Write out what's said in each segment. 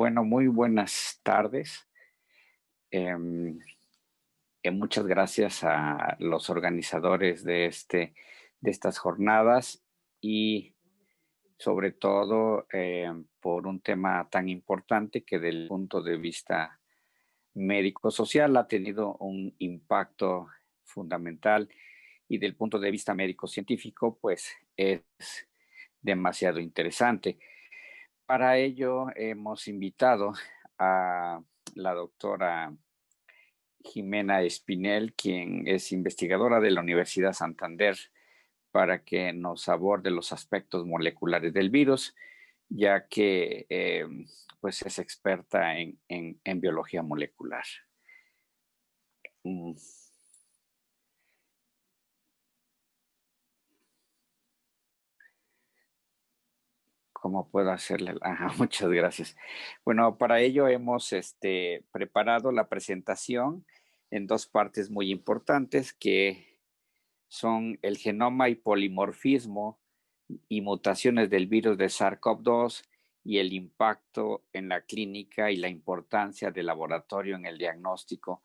Bueno, muy buenas tardes. Em, Muchas gracias a los organizadores de estas jornadas y sobre todo por un tema tan importante que del punto de vista médico-social ha tenido un impacto fundamental y del punto de vista médico-científico pues es demasiado interesante. Para ello hemos invitado a la doctora Jimena Espinel, quien es investigadora de la Universidad Santander, para que nos aborde los aspectos moleculares del virus, ya que pues es experta en biología molecular. Mm. ¿Cómo puedo hacerle? Ajá, muchas gracias. Bueno, para ello hemos preparado la presentación en dos partes muy importantes que son el genoma y polimorfismo y mutaciones del virus de SARS-CoV-2 y el impacto en la clínica y la importancia del laboratorio en el diagnóstico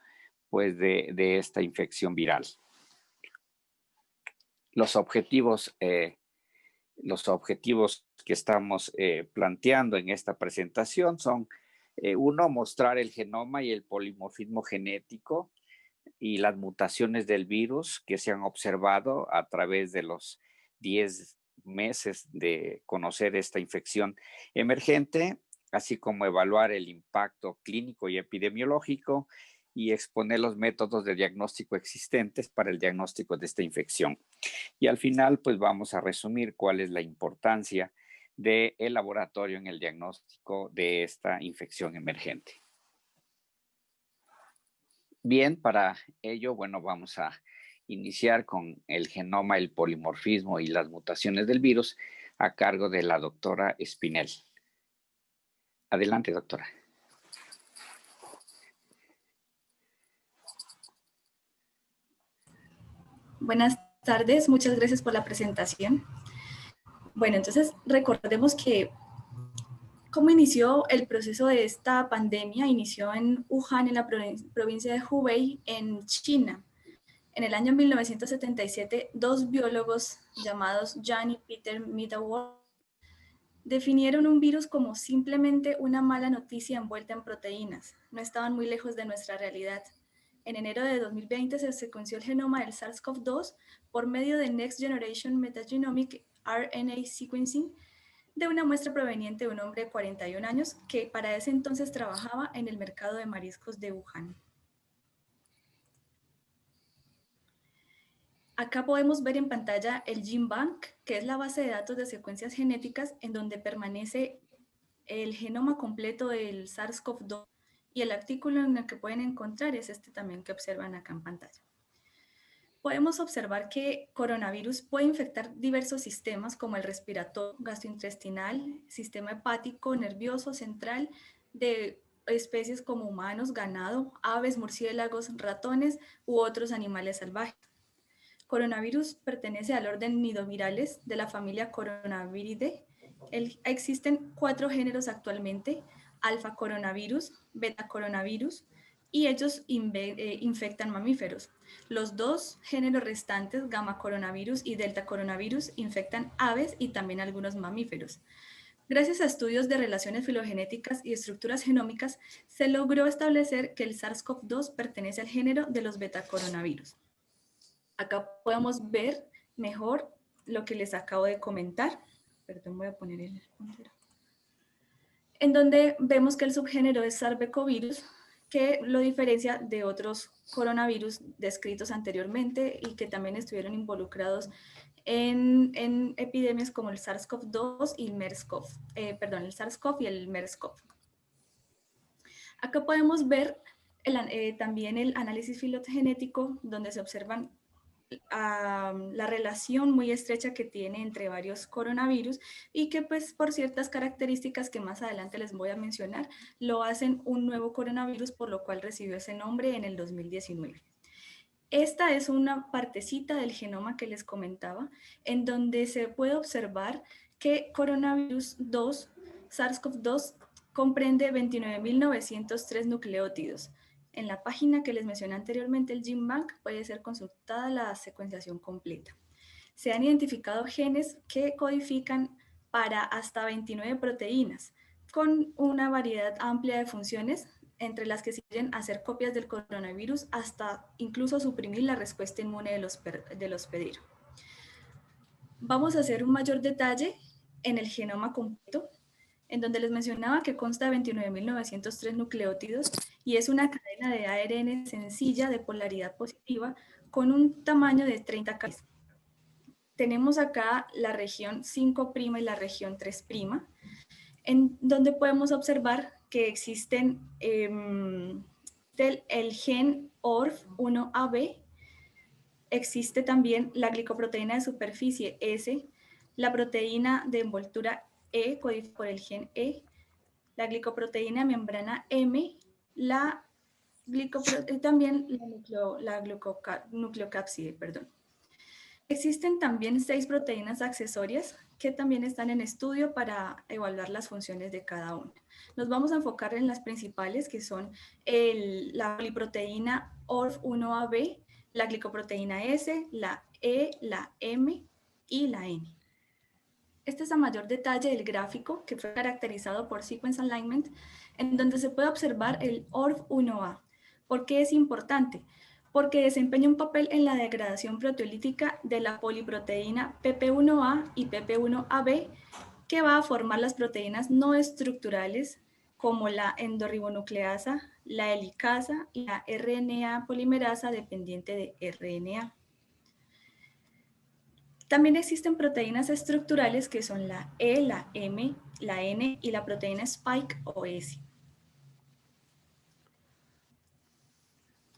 pues, de esta infección viral. Los objetivos que estamos planteando en esta presentación son, uno, mostrar el genoma y el polimorfismo genético y las mutaciones del virus que se han observado a través de los 10 meses de conocer esta infección emergente, así como evaluar el impacto clínico y epidemiológico y exponer los métodos de diagnóstico existentes para el diagnóstico de esta infección. Y al final, pues vamos a resumir cuál es la importancia del laboratorio en el diagnóstico de esta infección emergente. Bien, para ello, bueno, vamos a iniciar con el genoma, el polimorfismo y las mutaciones del virus a cargo de la doctora Espinel. Adelante, doctora. Buenas tardes, muchas gracias por la presentación. Bueno, entonces recordemos que cómo inició el proceso de esta pandemia. Inició en Wuhan, en la provincia de Hubei, en China. En el año 1977, dos biólogos llamados Jan y Peter Mitterwald definieron un virus como simplemente una mala noticia envuelta en proteínas. No estaban muy lejos de nuestra realidad. En enero de 2020 se secuenció el genoma del SARS-CoV-2 por medio de Next Generation Metagenomic RNA Sequencing de una muestra proveniente de un hombre de 41 años que para ese entonces trabajaba en el mercado de mariscos de Wuhan. Acá podemos ver en pantalla el GenBank, que es la base de datos de secuencias genéticas en donde permanece el genoma completo del SARS-CoV-2, y el artículo en el que pueden encontrar es este también que observan acá en pantalla. Podemos observar que coronavirus puede infectar diversos sistemas como el respiratorio, gastrointestinal, sistema hepático, nervioso, central, de especies como humanos, ganado, aves, murciélagos, ratones u otros animales salvajes. Coronavirus pertenece al orden nidovirales de la familia Coronaviridae. Existen 4 géneros actualmente: alfa coronavirus, beta coronavirus, y ellos infectan mamíferos. Los 2 géneros restantes, gamma coronavirus y delta coronavirus, infectan aves y también algunos mamíferos. Gracias a estudios de relaciones filogenéticas y estructuras genómicas, se logró establecer que el SARS-CoV-2 pertenece al género de los beta coronavirus. Acá podemos ver mejor lo que les acabo de comentar. Perdón, voy a poner el puntero. En donde vemos que el subgénero es sarbecovirus, que lo diferencia de otros coronavirus descritos anteriormente y que también estuvieron involucrados en epidemias como el SARS-CoV-2 y el MERS-CoV, el SARS-CoV y el MERS-CoV. Acá podemos ver también el análisis filogenético, donde se observan la relación muy estrecha que tiene entre varios coronavirus y que pues por ciertas características que más adelante les voy a mencionar, lo hacen un nuevo coronavirus, por lo cual recibió ese nombre en el 2019. Esta es una partecita del genoma que les comentaba, en donde se puede observar que coronavirus 2, SARS-CoV-2, comprende 29.903 nucleótidos. En la página que les mencioné anteriormente, el GenBank, puede ser consultada la secuenciación completa. Se han identificado genes que codifican para hasta 29 proteínas, con una variedad amplia de funciones, entre las que sirven hacer copias del coronavirus hasta incluso suprimir la respuesta inmune del hospedero. Vamos a hacer un mayor detalle en el genoma completo, en donde les mencionaba que consta de 29.903 nucleótidos' y es una cadena de ARN sencilla de polaridad positiva con un tamaño de 30 kb. Tenemos acá la región 5' y la región 3', en donde podemos observar que existen el gen ORF1AB, existe también la glicoproteína de superficie S, la proteína de envoltura E, codificada por el gen E, la glicoproteína de membrana M, también la nucleocápside, perdón. Existen también 6 proteínas accesorias que también están en estudio para evaluar las funciones de cada una. Nos vamos a enfocar en las principales, que son la poliproteína ORF1AB, la glicoproteína S, la E, la M y la N. Este es a mayor detalle del gráfico que fue caracterizado por Sequence Alignment, en donde se puede observar el ORF1A. ¿Por qué es importante? Porque desempeña un papel en la degradación proteolítica de la poliproteína PP1A y PP1AB, que va a formar las proteínas no estructurales como la endorribonucleasa, la helicasa y la RNA polimerasa dependiente de RNA. También existen proteínas estructurales que son la E, la M, la N y la proteína Spike o S.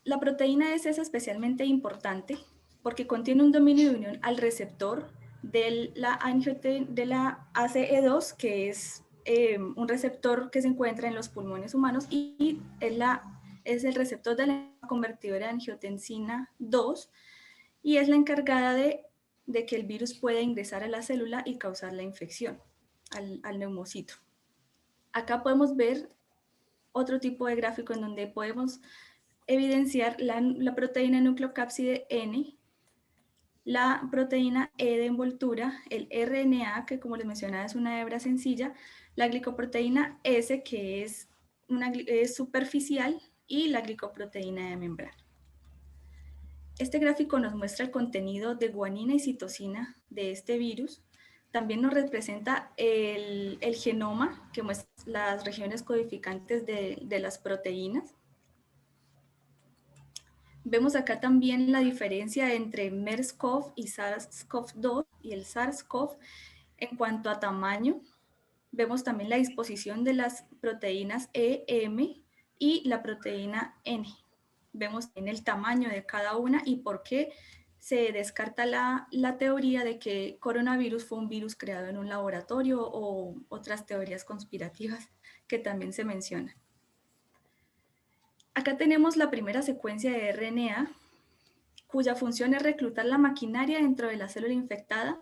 La proteína S es especialmente importante porque contiene un dominio de unión al receptor de la ACE2, que es un receptor que se encuentra en los pulmones humanos y es el receptor de la convertidora de angiotensina 2 y es la encargada de que el virus pueda ingresar a la célula y causar la infección al neumocito. Acá podemos ver otro tipo de gráfico en donde podemos evidenciar la proteína nucleocápside N, la proteína E de envoltura, el RNA, que como les mencionaba es una hebra sencilla, la glicoproteína S, que es superficial, y la glicoproteína de membrana. Este gráfico nos muestra el contenido de guanina y citosina de este virus. También nos representa el genoma, que muestra las regiones codificantes de las proteínas. Vemos acá también la diferencia entre MERS-CoV y SARS-CoV-2 y el SARS-CoV en cuanto a tamaño. Vemos también la disposición de las proteínas E, M y la proteína N. Vemos en el tamaño de cada una y por qué se descarta la teoría de que coronavirus fue un virus creado en un laboratorio o otras teorías conspirativas que también se mencionan. Acá tenemos la primera secuencia de RNA, cuya función es reclutar la maquinaria dentro de la célula infectada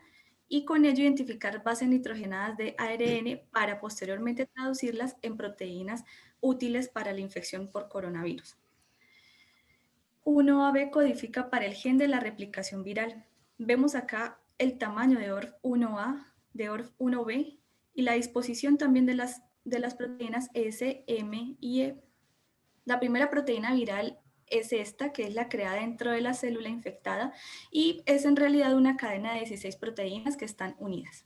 y con ello identificar bases nitrogenadas de ARN para posteriormente traducirlas en proteínas útiles para la infección por coronavirus. 1AB codifica para el gen de la replicación viral. Vemos acá el tamaño de ORF1A, de ORF1B y la disposición también de las proteínas S, M y E. La primera proteína viral es esta, que es la creada dentro de la célula infectada y es en realidad una cadena de 16 proteínas que están unidas.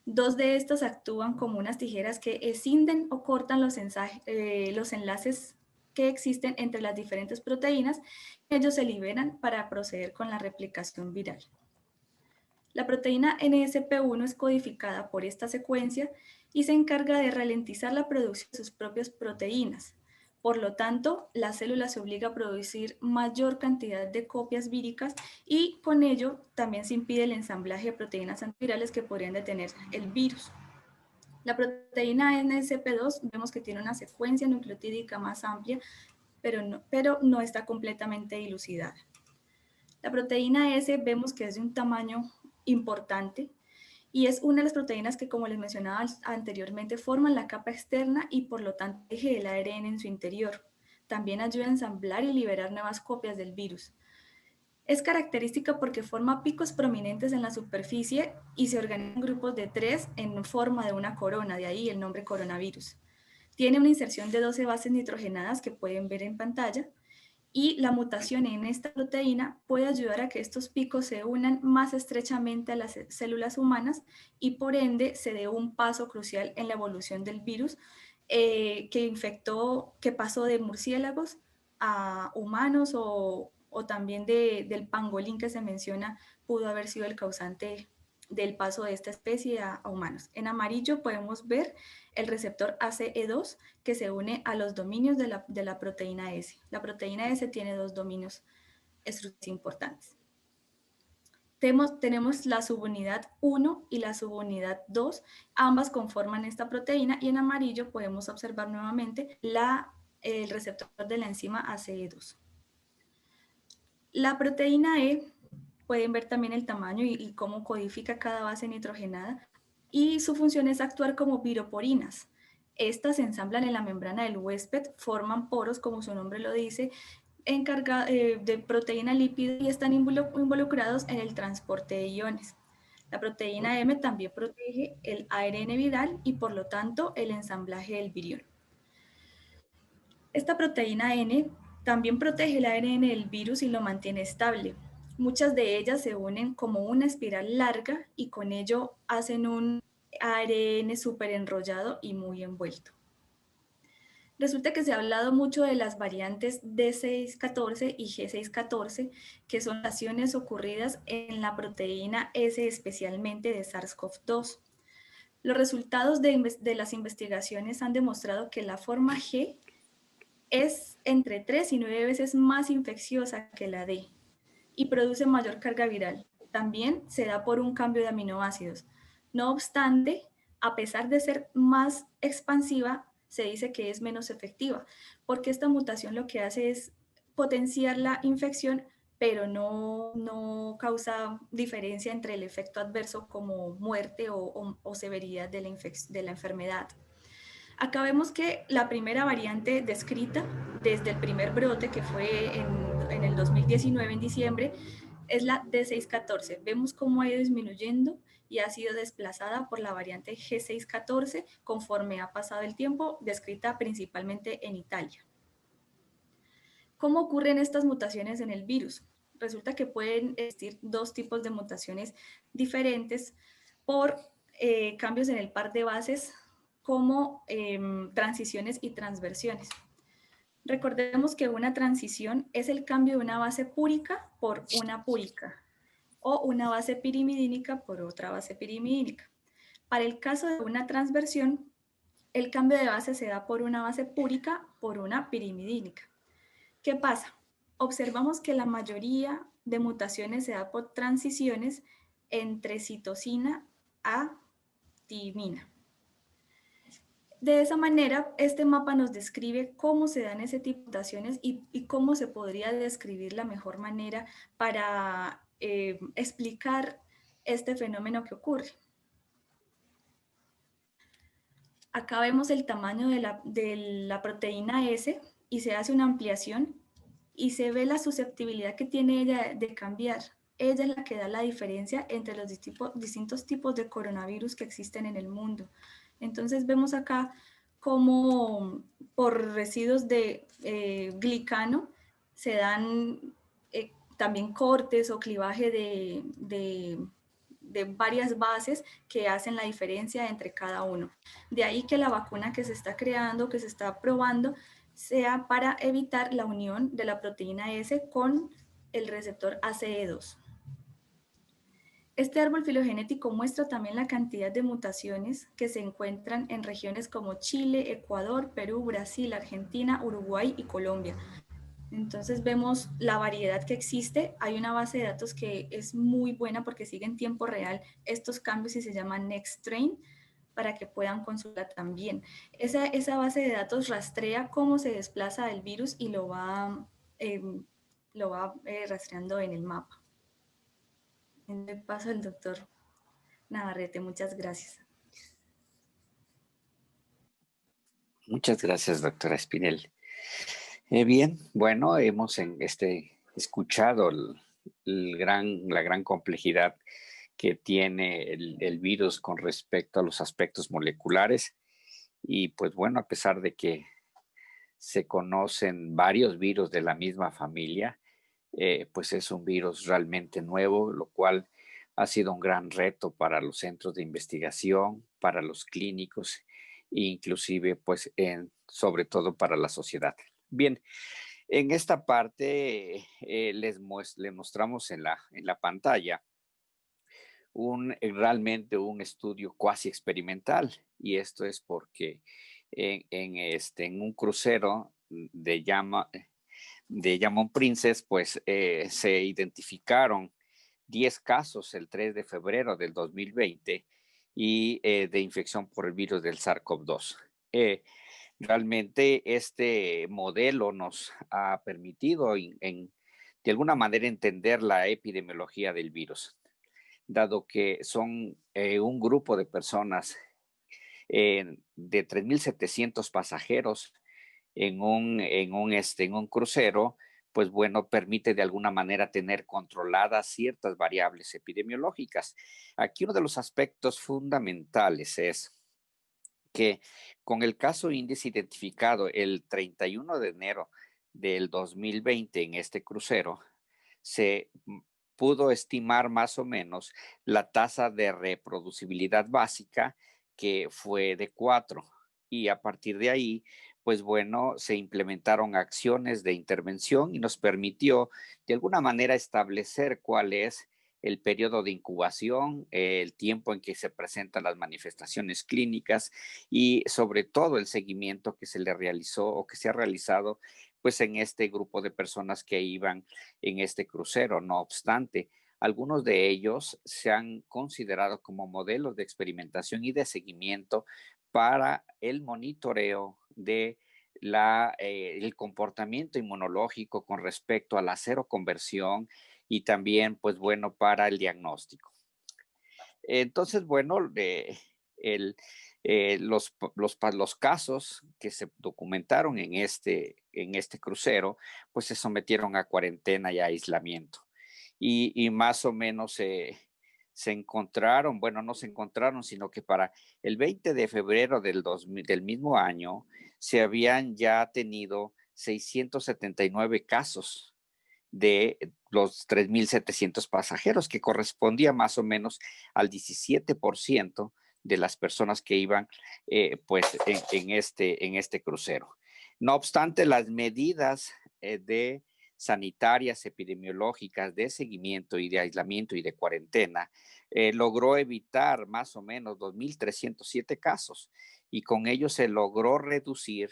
2 de estas actúan como unas tijeras que escinden o cortan los enlaces que existen entre las diferentes proteínas. Ellos se liberan para proceder con la replicación viral. La proteína NSP1 es codificada por esta secuencia y se encarga de ralentizar la producción de sus propias proteínas. Por lo tanto, la célula se obliga a producir mayor cantidad de copias víricas y con ello también se impide el ensamblaje de proteínas antivirales que podrían detener el virus. La proteína NSP2 vemos que tiene una secuencia nucleotídica más amplia, pero no está completamente dilucidada. La proteína S vemos que es de un tamaño importante y es una de las proteínas que, como les mencionaba anteriormente, forman la capa externa y por lo tanto protege el ARN en su interior. También ayuda a ensamblar y liberar nuevas copias del virus. Es característica porque forma picos prominentes en la superficie y se organiza en grupos de 3 en forma de una corona, de ahí el nombre coronavirus. Tiene una inserción de 12 bases nitrogenadas que pueden ver en pantalla, y la mutación en esta proteína puede ayudar a que estos picos se unan más estrechamente a las células humanas y por ende se dé un paso crucial en la evolución del virus que pasó de murciélagos a humanos o también del pangolín que se menciona pudo haber sido el causante del paso de esta especie a humanos. En amarillo podemos ver el receptor ACE2 que se une a los dominios de la proteína S. La proteína S tiene 2 dominios estructurales importantes. Tenemos la subunidad 1 y la subunidad 2, ambas conforman esta proteína y en amarillo podemos observar nuevamente el receptor de la enzima ACE2. La proteína E, pueden ver también el tamaño y cómo codifica cada base nitrogenada, y su función es actuar como viroporinas. Estas se ensamblan en la membrana del huésped, forman poros, como su nombre lo dice, de proteína lípida y están involucrados en el transporte de iones. La proteína M también protege el ARN viral y por lo tanto el ensamblaje del virión. Esta proteína N también protege el ARN del virus y lo mantiene estable. Muchas de ellas se unen como una espiral larga y con ello hacen un ARN súper enrollado y muy envuelto. Resulta que se ha hablado mucho de las variantes D614 y G614, que son mutaciones ocurridas en la proteína S, especialmente de SARS-CoV-2. Los resultados de las investigaciones han demostrado que la forma G es entre 3 y 9 veces más infecciosa que la D y produce mayor carga viral. También se da por un cambio de aminoácidos. No obstante, a pesar de ser más expansiva, se dice que es menos efectiva, porque esta mutación lo que hace es potenciar la infección, pero no causa diferencia entre el efecto adverso como muerte o severidad de la enfermedad. Acá vemos que la primera variante descrita desde el primer brote, que fue en el 2019, en diciembre, es la D614. Vemos cómo ha ido disminuyendo y ha sido desplazada por la variante G614 conforme ha pasado el tiempo, descrita principalmente en Italia. ¿Cómo ocurren estas mutaciones en el virus? Resulta que pueden existir 2 tipos de mutaciones diferentes por cambios en el par de bases como transiciones y transversiones. Recordemos que una transición es el cambio de una base púrica por una púrica o una base pirimidínica por otra base pirimidínica. Para el caso de una transversión, el cambio de base se da por una base púrica por una pirimidínica. ¿Qué pasa? Observamos que la mayoría de mutaciones se da por transiciones entre citosina a timina. De esa manera, este mapa nos describe cómo se dan ese tipo de mutaciones y cómo se podría describir la mejor manera para explicar este fenómeno que ocurre. Acá vemos el tamaño de la proteína S y se hace una ampliación y se ve la susceptibilidad que tiene ella de cambiar. Ella es la que da la diferencia entre los distintos tipos de coronavirus que existen en el mundo. Entonces vemos acá cómo por residuos de glicano se dan también cortes o clivaje de varias bases que hacen la diferencia entre cada uno. De ahí que la vacuna que se está creando, que se está probando, sea para evitar la unión de la proteína S con el receptor ACE2. Este árbol filogenético muestra también la cantidad de mutaciones que se encuentran en regiones como Chile, Ecuador, Perú, Brasil, Argentina, Uruguay y Colombia. Entonces vemos la variedad que existe. Hay una base de datos que es muy buena porque sigue en tiempo real estos cambios y se llama NextStrain para que puedan consultar también. Esa base de datos rastrea cómo se desplaza el virus y lo va rastreando en el mapa. Le paso al doctor Navarrete, muchas gracias. Muchas gracias, doctora Espinel. Bien, bueno, hemos escuchado la gran complejidad que tiene el virus con respecto a los aspectos moleculares. Y pues bueno, a pesar de que se conocen varios virus de la misma familia, pues es un virus realmente nuevo, lo cual ha sido un gran reto para los centros de investigación, para los clínicos e inclusive pues sobre todo para la sociedad. Bien, en esta parte le mostramos en la pantalla realmente un estudio cuasi experimental, y esto es porque en un crucero de Diamond Princess, pues se identificaron 10 casos el 3 de febrero del 2020 y de infección por el virus del SARS-CoV-2. Realmente este modelo nos ha permitido de alguna manera entender la epidemiología del virus, dado que son un grupo de personas de 3.700 pasajeros en un crucero, pues bueno, permite de alguna manera tener controladas ciertas variables epidemiológicas. Aquí uno de los aspectos fundamentales es que con el caso índice identificado el 31 de enero del 2020 en este crucero, se pudo estimar más o menos la tasa de reproducibilidad básica, que fue de 4. Y a partir de ahí, pues bueno, se implementaron acciones de intervención y nos permitió de alguna manera establecer cuál es el periodo de incubación, el tiempo en que se presentan las manifestaciones clínicas y sobre todo el seguimiento que se le realizó o que se ha realizado pues en este grupo de personas que iban en este crucero. No obstante, algunos de ellos se han considerado como modelos de experimentación y de seguimiento para el monitoreo de el comportamiento inmunológico con respecto a la seroconversión y también, pues bueno, para el diagnóstico. Entonces, bueno, los casos que se documentaron en este crucero, pues se sometieron a cuarentena y a aislamiento. Y más o menos se encontraron, bueno, no se encontraron, sino que para el 20 de febrero del mismo año se habían ya tenido 679 casos de los 3.700 pasajeros, que correspondía más o menos al 17% de las personas que iban pues en este crucero. No obstante, las medidas de sanitarias, epidemiológicas, de seguimiento y de aislamiento y de cuarentena, logró evitar más o menos 2.307 casos, y con ello se logró reducir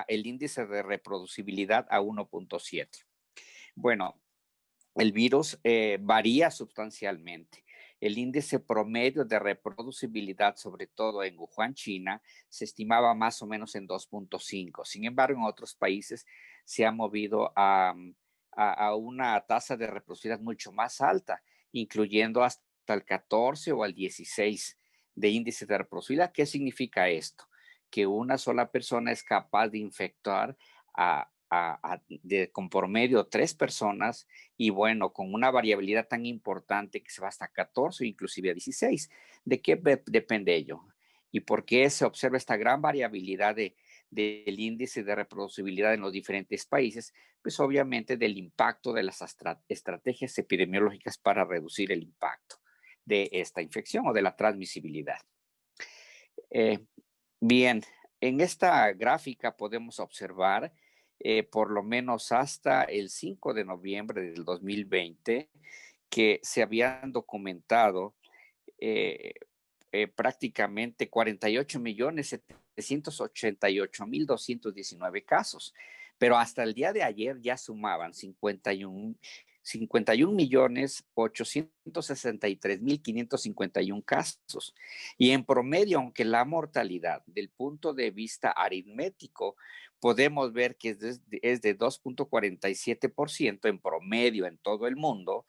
el índice de reproducibilidad a 1.7. Bueno, el virus varía sustancialmente. El índice promedio de reproducibilidad, sobre todo en Wuhan, China, se estimaba más o menos en 2.5. Sin embargo, en otros países se ha movido a una tasa de reproducibilidad mucho más alta, incluyendo hasta el 14 o al 16 de índice de reproducibilidad. ¿Qué significa esto? Que una sola persona es capaz de infectar con promedio 3 personas, y bueno, con una variabilidad tan importante que se va hasta 14 o inclusive a 16. ¿De qué depende ello? ¿Y por qué se observa esta gran variabilidad del índice de reproducibilidad en los diferentes países? Pues obviamente del impacto de las estrategias epidemiológicas para reducir el impacto de esta infección o de la transmisibilidad. Bien, en esta gráfica podemos observar por lo menos hasta el 5 de noviembre del 2020 que se habían documentado prácticamente 48.788.219 casos, pero hasta el día de ayer ya sumaban 51.863.551 casos. Y en promedio, aunque la mortalidad del punto de vista aritmético podemos ver que es de 2.47% en promedio en todo el mundo,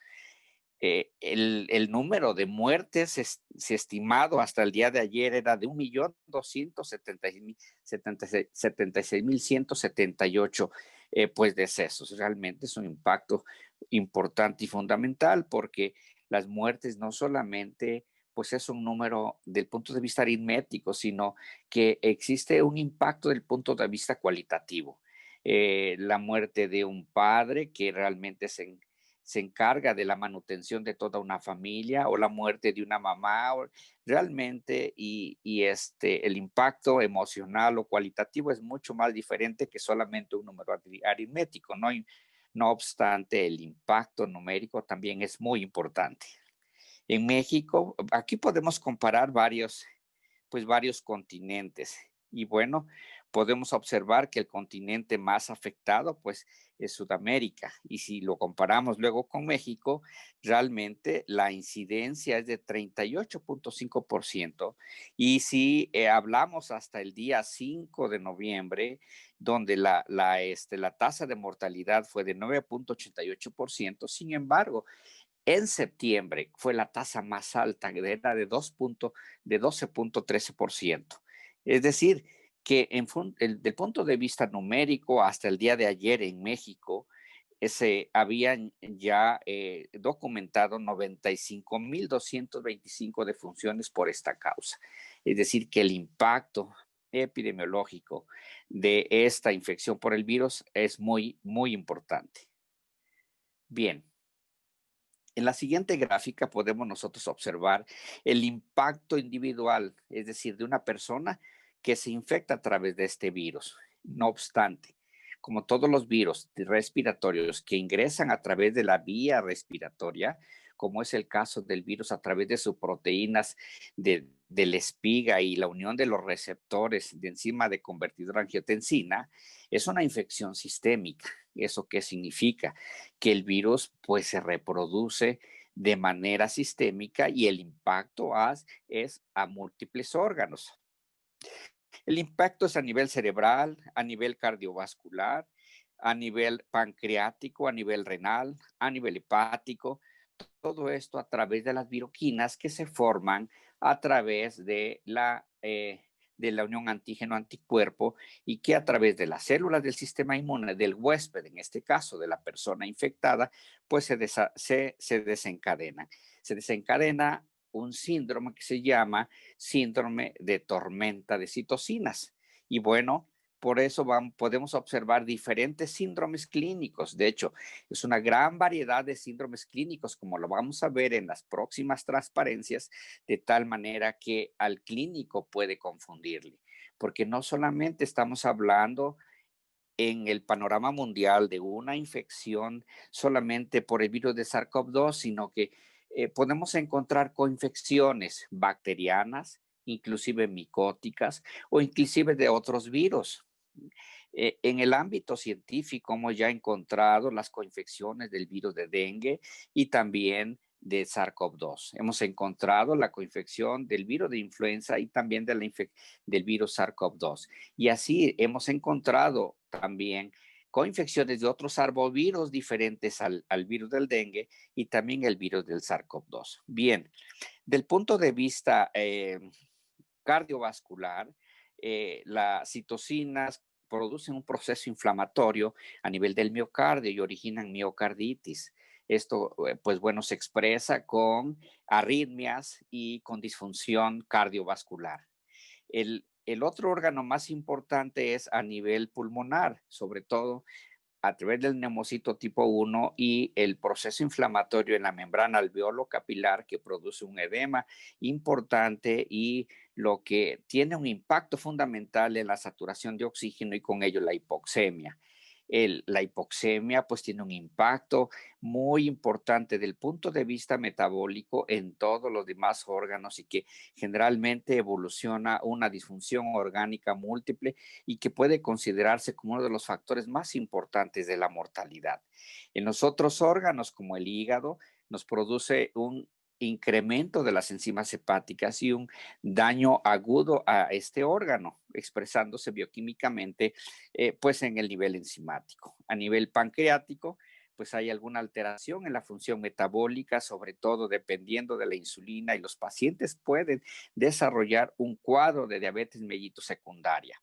el número de muertes se estimado hasta el día de ayer era de 1.276.178 pues decesos. Realmente es un impacto importante y fundamental porque las muertes no solamente pues es un número del punto de vista aritmético, sino que existe un impacto del punto de vista cualitativo. La muerte de un padre que realmente se encarga de la manutención de toda una familia, o la muerte de una mamá, realmente, el impacto emocional o cualitativo es mucho más diferente que solamente un número aritmético, ¿no? No obstante, el impacto numérico también es muy importante. En México, aquí podemos comparar varios continentes. Y bueno, podemos observar que el continente más afectado, pues, es Sudamérica. Y si lo comparamos luego con México, realmente la incidencia es de 38.5%. Y si hablamos hasta el día 5 de noviembre, donde la tasa de mortalidad fue de 9.88%, sin embargo, en septiembre fue la tasa más alta, era de 12.13%. Es decir, que del punto de vista numérico, hasta el día de ayer en México, se habían ya documentado 95.225 defunciones por esta causa. Es decir, que el impacto epidemiológico de esta infección por el virus es muy, muy importante. Bien. En la siguiente gráfica podemos nosotros observar el impacto individual, es decir, de una persona que se infecta a través de este virus. No obstante, como todos los virus respiratorios que ingresan a través de la vía respiratoria, como es el caso del virus a través de sus proteínas de la espiga y la unión de los receptores de enzima de convertidor angiotensina, es una infección sistémica. ¿Eso qué significa? Que el virus pues se reproduce de manera sistémica y el impacto es a múltiples órganos. El impacto es a nivel cerebral, a nivel cardiovascular, a nivel pancreático, a nivel renal, a nivel hepático. Todo esto a través de las viroquinas que se forman a través de la unión antígeno-anticuerpo, y que a través de las células del sistema inmune del huésped, en este caso de la persona infectada, pues se desencadenan. Se desencadena un síndrome que se llama síndrome de tormenta de citocinas. Y bueno, por eso podemos observar diferentes síndromes clínicos. De hecho, es una gran variedad de síndromes clínicos, como lo vamos a ver en las próximas transparencias, de tal manera que al clínico puede confundirle, porque no solamente estamos hablando en el panorama mundial de una infección solamente por el virus de SARS-CoV-2, sino que podemos encontrar coinfecciones bacterianas, inclusive micóticas o inclusive de otros virus. En el ámbito científico hemos ya encontrado las coinfecciones del virus de dengue y también de SARS-CoV-2. Hemos encontrado la coinfección del virus de influenza y también del virus SARS-CoV-2. Y así hemos encontrado también coinfecciones de otros arbovirus diferentes al virus del dengue y también el virus del SARS-CoV-2. Bien, del punto de vista cardiovascular, las citocinas producen un proceso inflamatorio a nivel del miocardio y originan miocarditis. Esto, pues bueno, se expresa con arritmias y con disfunción cardiovascular. El otro órgano más importante es a nivel pulmonar, sobre todo a través del neumocito tipo 1 y el proceso inflamatorio en la membrana alveolo capilar, que produce un edema importante y lo que tiene un impacto fundamental en la saturación de oxígeno y con ello la hipoxemia. La hipoxemia pues tiene un impacto muy importante del punto de vista metabólico en todos los demás órganos, y que generalmente evoluciona una disfunción orgánica múltiple y que puede considerarse como uno de los factores más importantes de la mortalidad. En los otros órganos, como el hígado, nos produce un incremento de las enzimas hepáticas y un daño agudo a este órgano, expresándose bioquímicamente pues en el nivel enzimático. A nivel pancreático, pues hay alguna alteración en la función metabólica, sobre todo dependiendo de la insulina, y los pacientes pueden desarrollar un cuadro de diabetes mellitus secundaria.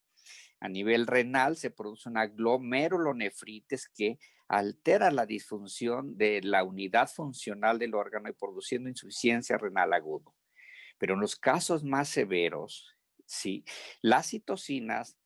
A nivel renal se produce una glomerulonefritis que altera la disfunción de la unidad funcional del órgano y produciendo insuficiencia renal aguda. Pero en los casos más severos, sí, las citocinas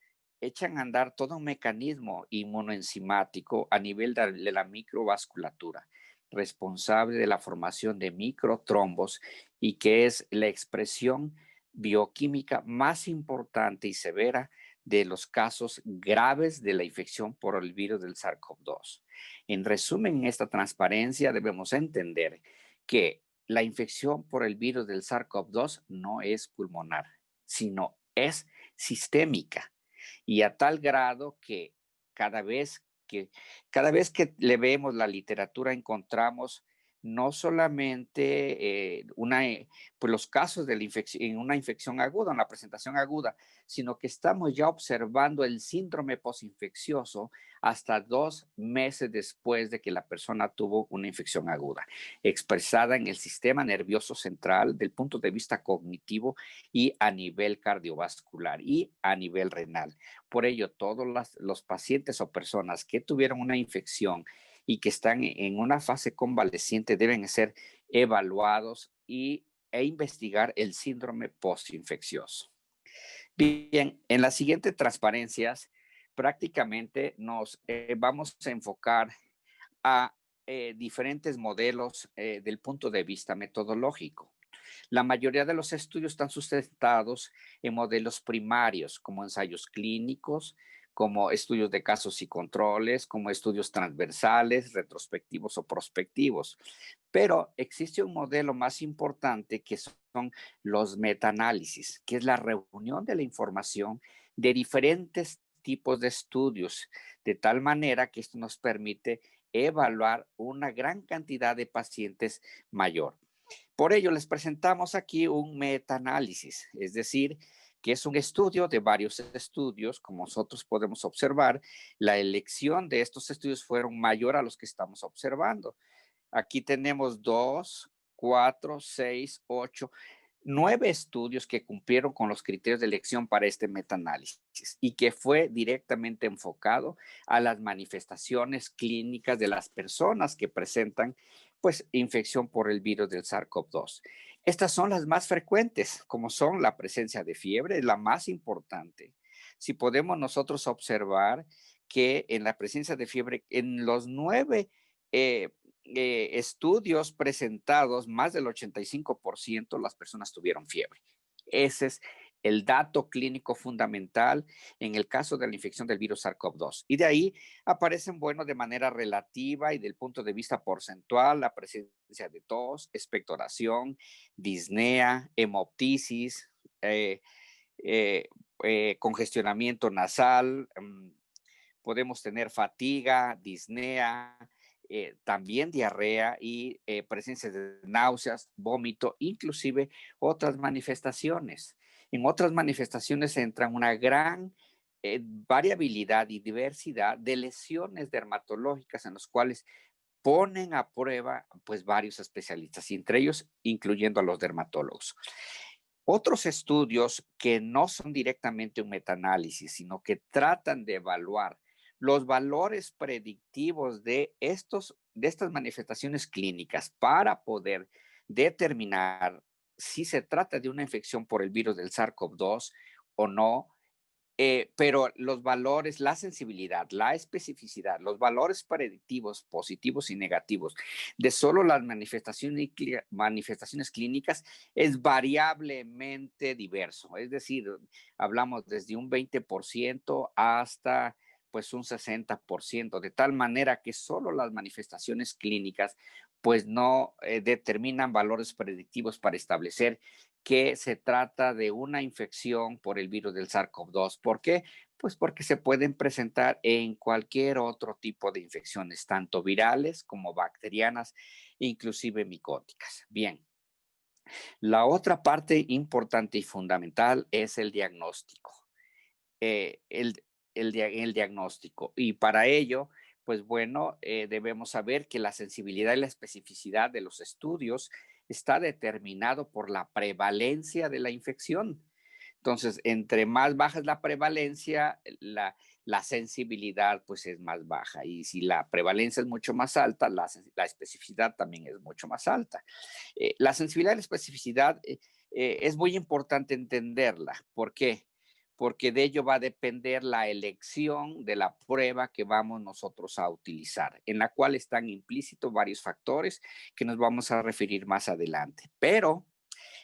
echan a andar todo un mecanismo inmunoenzimático a nivel de la microvasculatura, responsable de la formación de microtrombos y que es la expresión bioquímica más importante y severa de los casos graves de la infección por el virus del SARS-CoV-2. En resumen, en esta transparencia debemos entender que la infección por el virus del SARS-CoV-2 no es pulmonar, sino es sistémica. Y a tal grado que cada vez cada vez que le vemos la literatura encontramos no solamente pues los casos de la infección, en una infección aguda, en la presentación aguda, sino que estamos ya observando el síndrome postinfeccioso hasta 2 meses después de que la persona tuvo una infección aguda, expresada en el sistema nervioso central del punto de vista cognitivo y a nivel cardiovascular y a nivel renal. Por ello, todos los pacientes o personas que tuvieron una infección y que están en una fase convaleciente deben ser evaluados e investigar el síndrome postinfeccioso. Bien, en las siguientes transparencias prácticamente nos vamos a enfocar a diferentes modelos del punto de vista metodológico. La mayoría de los estudios están sustentados en modelos primarios, como ensayos clínicos, como estudios de casos y controles, como estudios transversales, retrospectivos o prospectivos. Pero existe un modelo más importante que son los metaanálisis, que es la reunión de la información de diferentes tipos de estudios, de tal manera que esto nos permite evaluar una gran cantidad de pacientes mayor. Por ello, les presentamos aquí un metaanálisis, es decir, que es un estudio de varios estudios. Como nosotros podemos observar, la elección de estos estudios fueron mayor a los que estamos observando. Aquí tenemos 2, 4, 6, 8, 9 estudios que cumplieron con los criterios de elección para este metaanálisis y que fue directamente enfocado a las manifestaciones clínicas de las personas que presentan pues infección por el virus del SARS-CoV-2. Estas son las más frecuentes, como son la presencia de fiebre, es la más importante. Si podemos nosotros observar que en la presencia de fiebre, en los 9 estudios presentados, más del 85% las personas tuvieron fiebre. Ese es el dato clínico fundamental en el caso de la infección del virus SARS-CoV-2. Y de ahí aparecen, bueno, de manera relativa y del punto de vista porcentual, la presencia de tos, expectoración, disnea, hemoptisis, congestionamiento nasal, podemos tener fatiga, disnea, también diarrea y presencia de náuseas, vómito, inclusive otras manifestaciones. En otras manifestaciones entra una gran variabilidad y diversidad de lesiones dermatológicas en los cuales ponen a prueba pues varios especialistas, y entre ellos incluyendo a los dermatólogos. Otros estudios que no son directamente un metaanálisis, sino que tratan de evaluar los valores predictivos de estas manifestaciones clínicas para poder determinar si se trata de una infección por el virus del SARS-CoV-2 o no, pero los valores, la sensibilidad, la especificidad, los valores predictivos positivos y negativos de solo las manifestaciones clínicas es variablemente diverso. Es decir, hablamos desde un 20% hasta pues un 60%, de tal manera que solo las manifestaciones clínicas pues no determinan valores predictivos para establecer que se trata de una infección por el virus del SARS-CoV-2. ¿Por qué? Pues porque se pueden presentar en cualquier otro tipo de infecciones, tanto virales como bacterianas, inclusive micóticas. Bien, la otra parte importante y fundamental es el diagnóstico. El diagnóstico. Y para ello, pues bueno, debemos saber que la sensibilidad y la especificidad de los estudios está determinado por la prevalencia de la infección. Entonces, entre más baja es la prevalencia, la sensibilidad pues es más baja. Y si la prevalencia es mucho más alta, la especificidad también es mucho más alta. La sensibilidad y la especificidad es muy importante entenderla. ¿Por qué? Porque de ello va a depender la elección de la prueba que vamos nosotros a utilizar, en la cual están implícitos varios factores que nos vamos a referir más adelante. Pero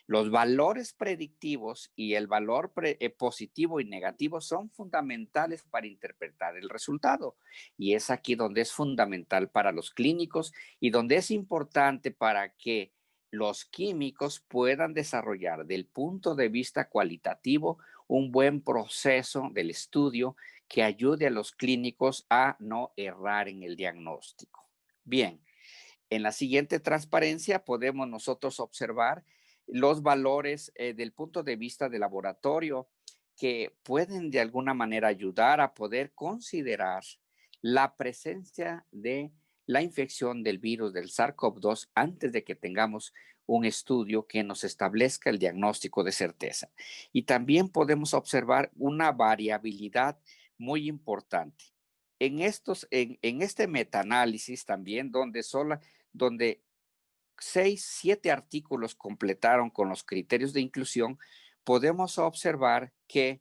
los valores predictivos y el valor positivo y negativo son fundamentales para interpretar el resultado. Y es aquí donde es fundamental para los clínicos y donde es importante para que los químicos puedan desarrollar del punto de vista cualitativo un buen proceso del estudio que ayude a los clínicos a no errar en el diagnóstico. Bien, en la siguiente transparencia podemos nosotros observar los valores del punto de vista del laboratorio que pueden de alguna manera ayudar a poder considerar la presencia de la infección del virus del SARS-CoV-2 antes de que tengamos un estudio que nos establezca el diagnóstico de certeza. Y también podemos observar una variabilidad muy importante. En este metaanálisis también, donde 6, 7 artículos completaron con los criterios de inclusión, podemos observar que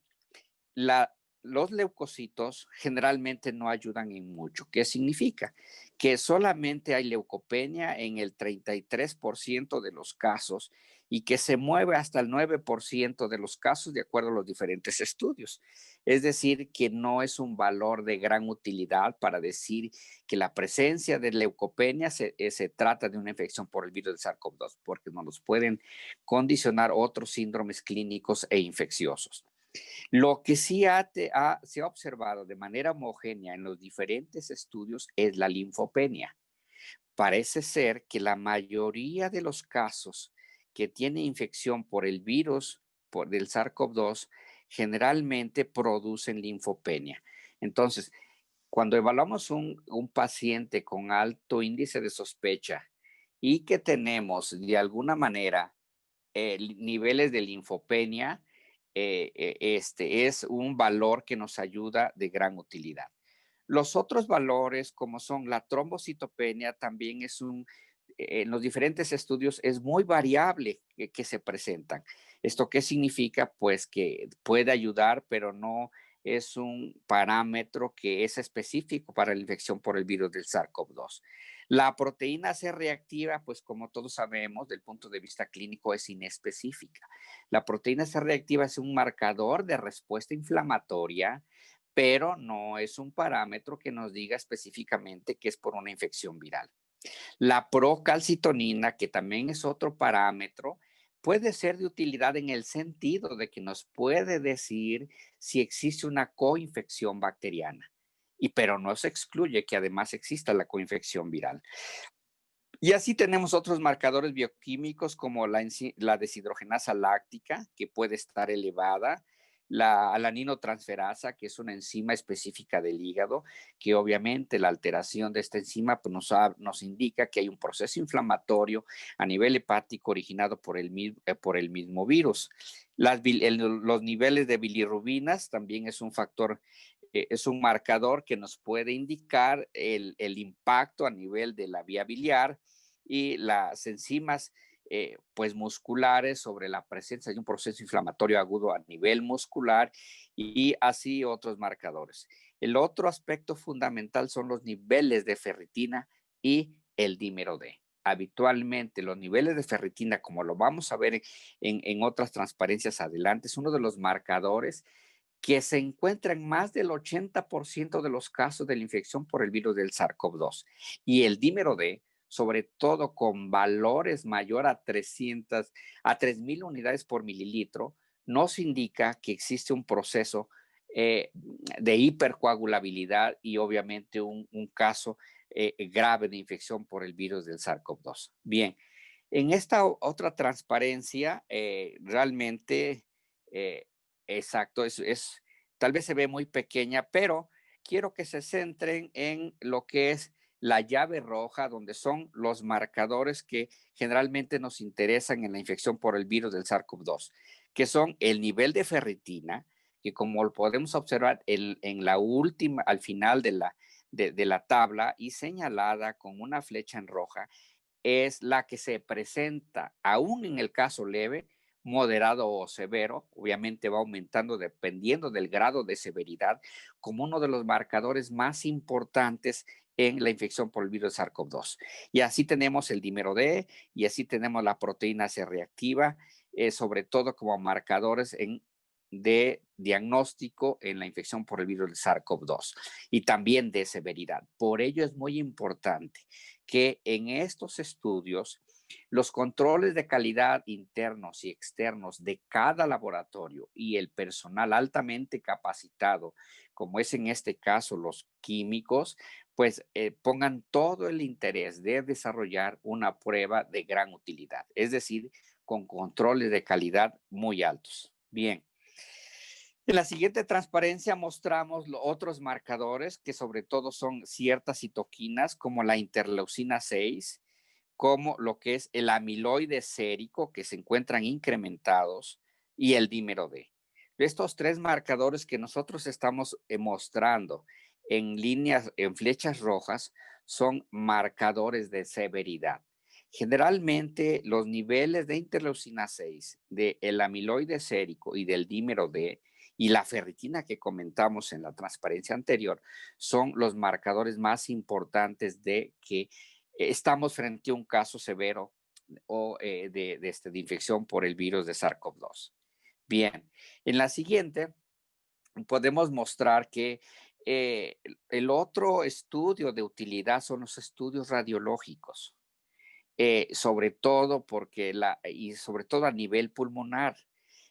la, los leucocitos generalmente no ayudan en mucho. ¿Qué significa? Que solamente hay leucopenia en el 33% de los casos y que se mueve hasta el 9% de los casos de acuerdo a los diferentes estudios. Es decir, que no es un valor de gran utilidad para decir que la presencia de leucopenia se trata de una infección por el virus del SARS-CoV-2, porque no nos pueden condicionar otros síndromes clínicos e infecciosos. Lo que sí se ha observado de manera homogénea en los diferentes estudios es la linfopenia. Parece ser que la mayoría de los casos que tienen infección por el virus del SARS-CoV-2 generalmente producen linfopenia. Entonces, cuando evaluamos un paciente con alto índice de sospecha y que tenemos de alguna manera niveles de linfopenia, este es un valor que nos ayuda de gran utilidad. Los otros valores, como son la trombocitopenia, también en los diferentes estudios es muy variable que se presentan. ¿Esto qué significa? Pues que puede ayudar, pero no es un parámetro que es específico para la infección por el virus del SARS-CoV-2. La proteína C reactiva, pues como todos sabemos, del punto de vista clínico es inespecífica. La proteína C reactiva es un marcador de respuesta inflamatoria, pero no es un parámetro que nos diga específicamente que es por una infección viral. La procalcitonina, que también es otro parámetro, puede ser de utilidad en el sentido de que nos puede decir si existe una coinfección bacteriana, pero no se excluye que además exista la coinfección viral. Y así tenemos otros marcadores bioquímicos como la deshidrogenasa láctica, que puede estar elevada, la alaninotransferasa, que es una enzima específica del hígado, que obviamente la alteración de esta enzima pues nos indica que hay un proceso inflamatorio a nivel hepático originado por el mismo virus. Los niveles de bilirrubinas también es un factor, es un marcador que nos puede indicar el impacto a nivel de la vía biliar y las enzimas pues musculares sobre la presencia de un proceso inflamatorio agudo a nivel muscular y así otros marcadores. El otro aspecto fundamental son los niveles de ferritina y el dímero D. Habitualmente los niveles de ferritina, como lo vamos a ver en otras transparencias adelante, es uno de los marcadores que se encuentra en más del 80% de los casos de la infección por el virus del SARS-CoV-2. Y el dímero D, sobre todo con valores mayor a 3.000 unidades por mililitro, nos indica que existe un proceso de hipercoagulabilidad y obviamente un caso grave de infección por el virus del SARS-CoV-2. Bien, en esta otra transparencia, realmente, exacto, tal vez se ve muy pequeña, pero quiero que se centren en lo que es la llave roja, donde son los marcadores que generalmente nos interesan en la infección por el virus del SARS-CoV-2, que son el nivel de ferritina, que como lo podemos observar en la última, al final de la tabla y señalada con una flecha en roja, es la que se presenta, aún en el caso leve, moderado o severo, obviamente va aumentando dependiendo del grado de severidad, como uno de los marcadores más importantes en la infección por el virus SARS-CoV-2. Y así tenemos el dímero D y así tenemos la proteína C reactiva, sobre todo como marcadores de diagnóstico en la infección por el virus SARS-CoV-2 y también de severidad. Por ello es muy importante que en estos estudios los controles de calidad internos y externos de cada laboratorio y el personal altamente capacitado, como es en este caso los químicos, pues pongan todo el interés de desarrollar una prueba de gran utilidad, es decir, con controles de calidad muy altos. Bien. En la siguiente transparencia mostramos otros marcadores que sobre todo son ciertas citoquinas como la interleucina 6, como lo que es el amiloide sérico que se encuentran incrementados y el dímero D. Estos tres marcadores que nosotros estamos mostrando en líneas, en flechas rojas, son marcadores de severidad. Generalmente los niveles de interleucina 6, del amiloide sérico y del dímero D y la ferritina que comentamos en la transparencia anterior son los marcadores más importantes de que estamos frente a un caso severo o de infección por el virus de SARS-CoV-2. Bien, en la siguiente podemos mostrar que el otro estudio de utilidad son los estudios radiológicos, sobre todo y sobre todo a nivel pulmonar.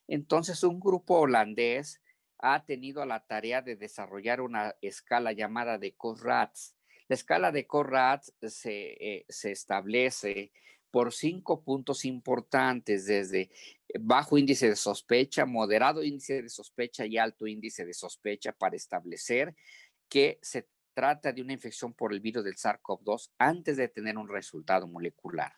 Entonces, un grupo holandés ha tenido la tarea de desarrollar una escala llamada de CORADS. La escala de CORADS se establece por 5 puntos importantes, desde bajo índice de sospecha, moderado índice de sospecha y alto índice de sospecha, para establecer que se trata de una infección por el virus del SARS-CoV-2 antes de tener un resultado molecular.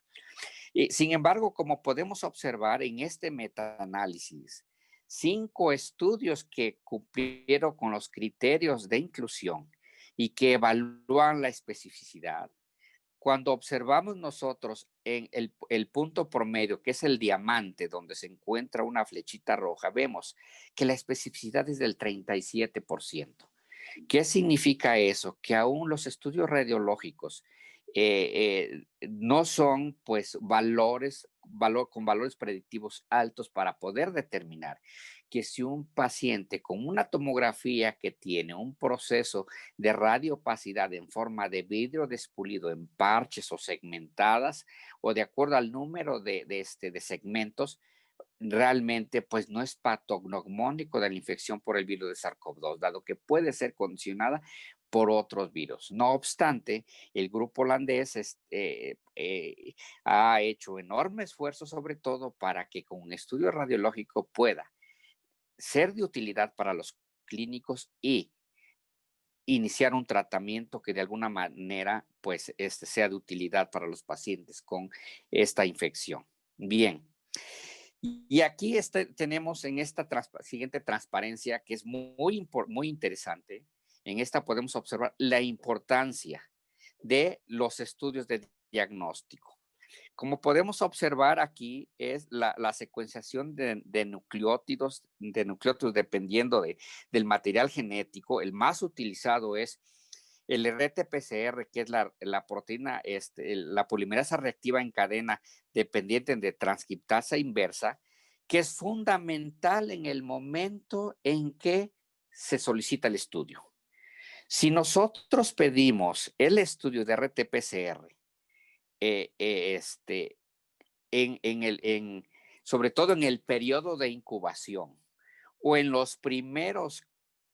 Sin embargo, como podemos observar en este metaanálisis, 5 estudios que cumplieron con los criterios de inclusión y que evalúan la especificidad, cuando observamos nosotros en el punto promedio, que es el diamante, donde se encuentra una flechita roja, vemos que la especificidad es del 37%. ¿Qué significa eso? Que aún los estudios radiológicos no son pues con valores predictivos altos para poder determinar que si un paciente con una tomografía que tiene un proceso de radioopacidad en forma de vidrio despulido en parches o segmentadas o de acuerdo al número de segmentos, realmente pues no es patognomónico de la infección por el virus de SARS-CoV-2, dado que puede ser condicionada por otros virus. No obstante, el grupo holandés ha hecho enorme esfuerzo, sobre todo para que con un estudio radiológico pueda ser de utilidad para los clínicos y iniciar un tratamiento que de alguna manera pues sea de utilidad para los pacientes con esta infección. Bien. Y aquí tenemos en esta siguiente transparencia, que es muy interesante. En esta podemos observar la importancia de los estudios de diagnóstico. Como podemos observar aquí es la secuenciación de nucleótidos dependiendo del material genético. El más utilizado es el RT-PCR, que es la proteína, la polimerasa reactiva en cadena dependiente de transcriptasa inversa, que es fundamental en el momento en que se solicita el estudio. Si nosotros pedimos el estudio de RT-PCR, sobre todo en el periodo de incubación o en los primeros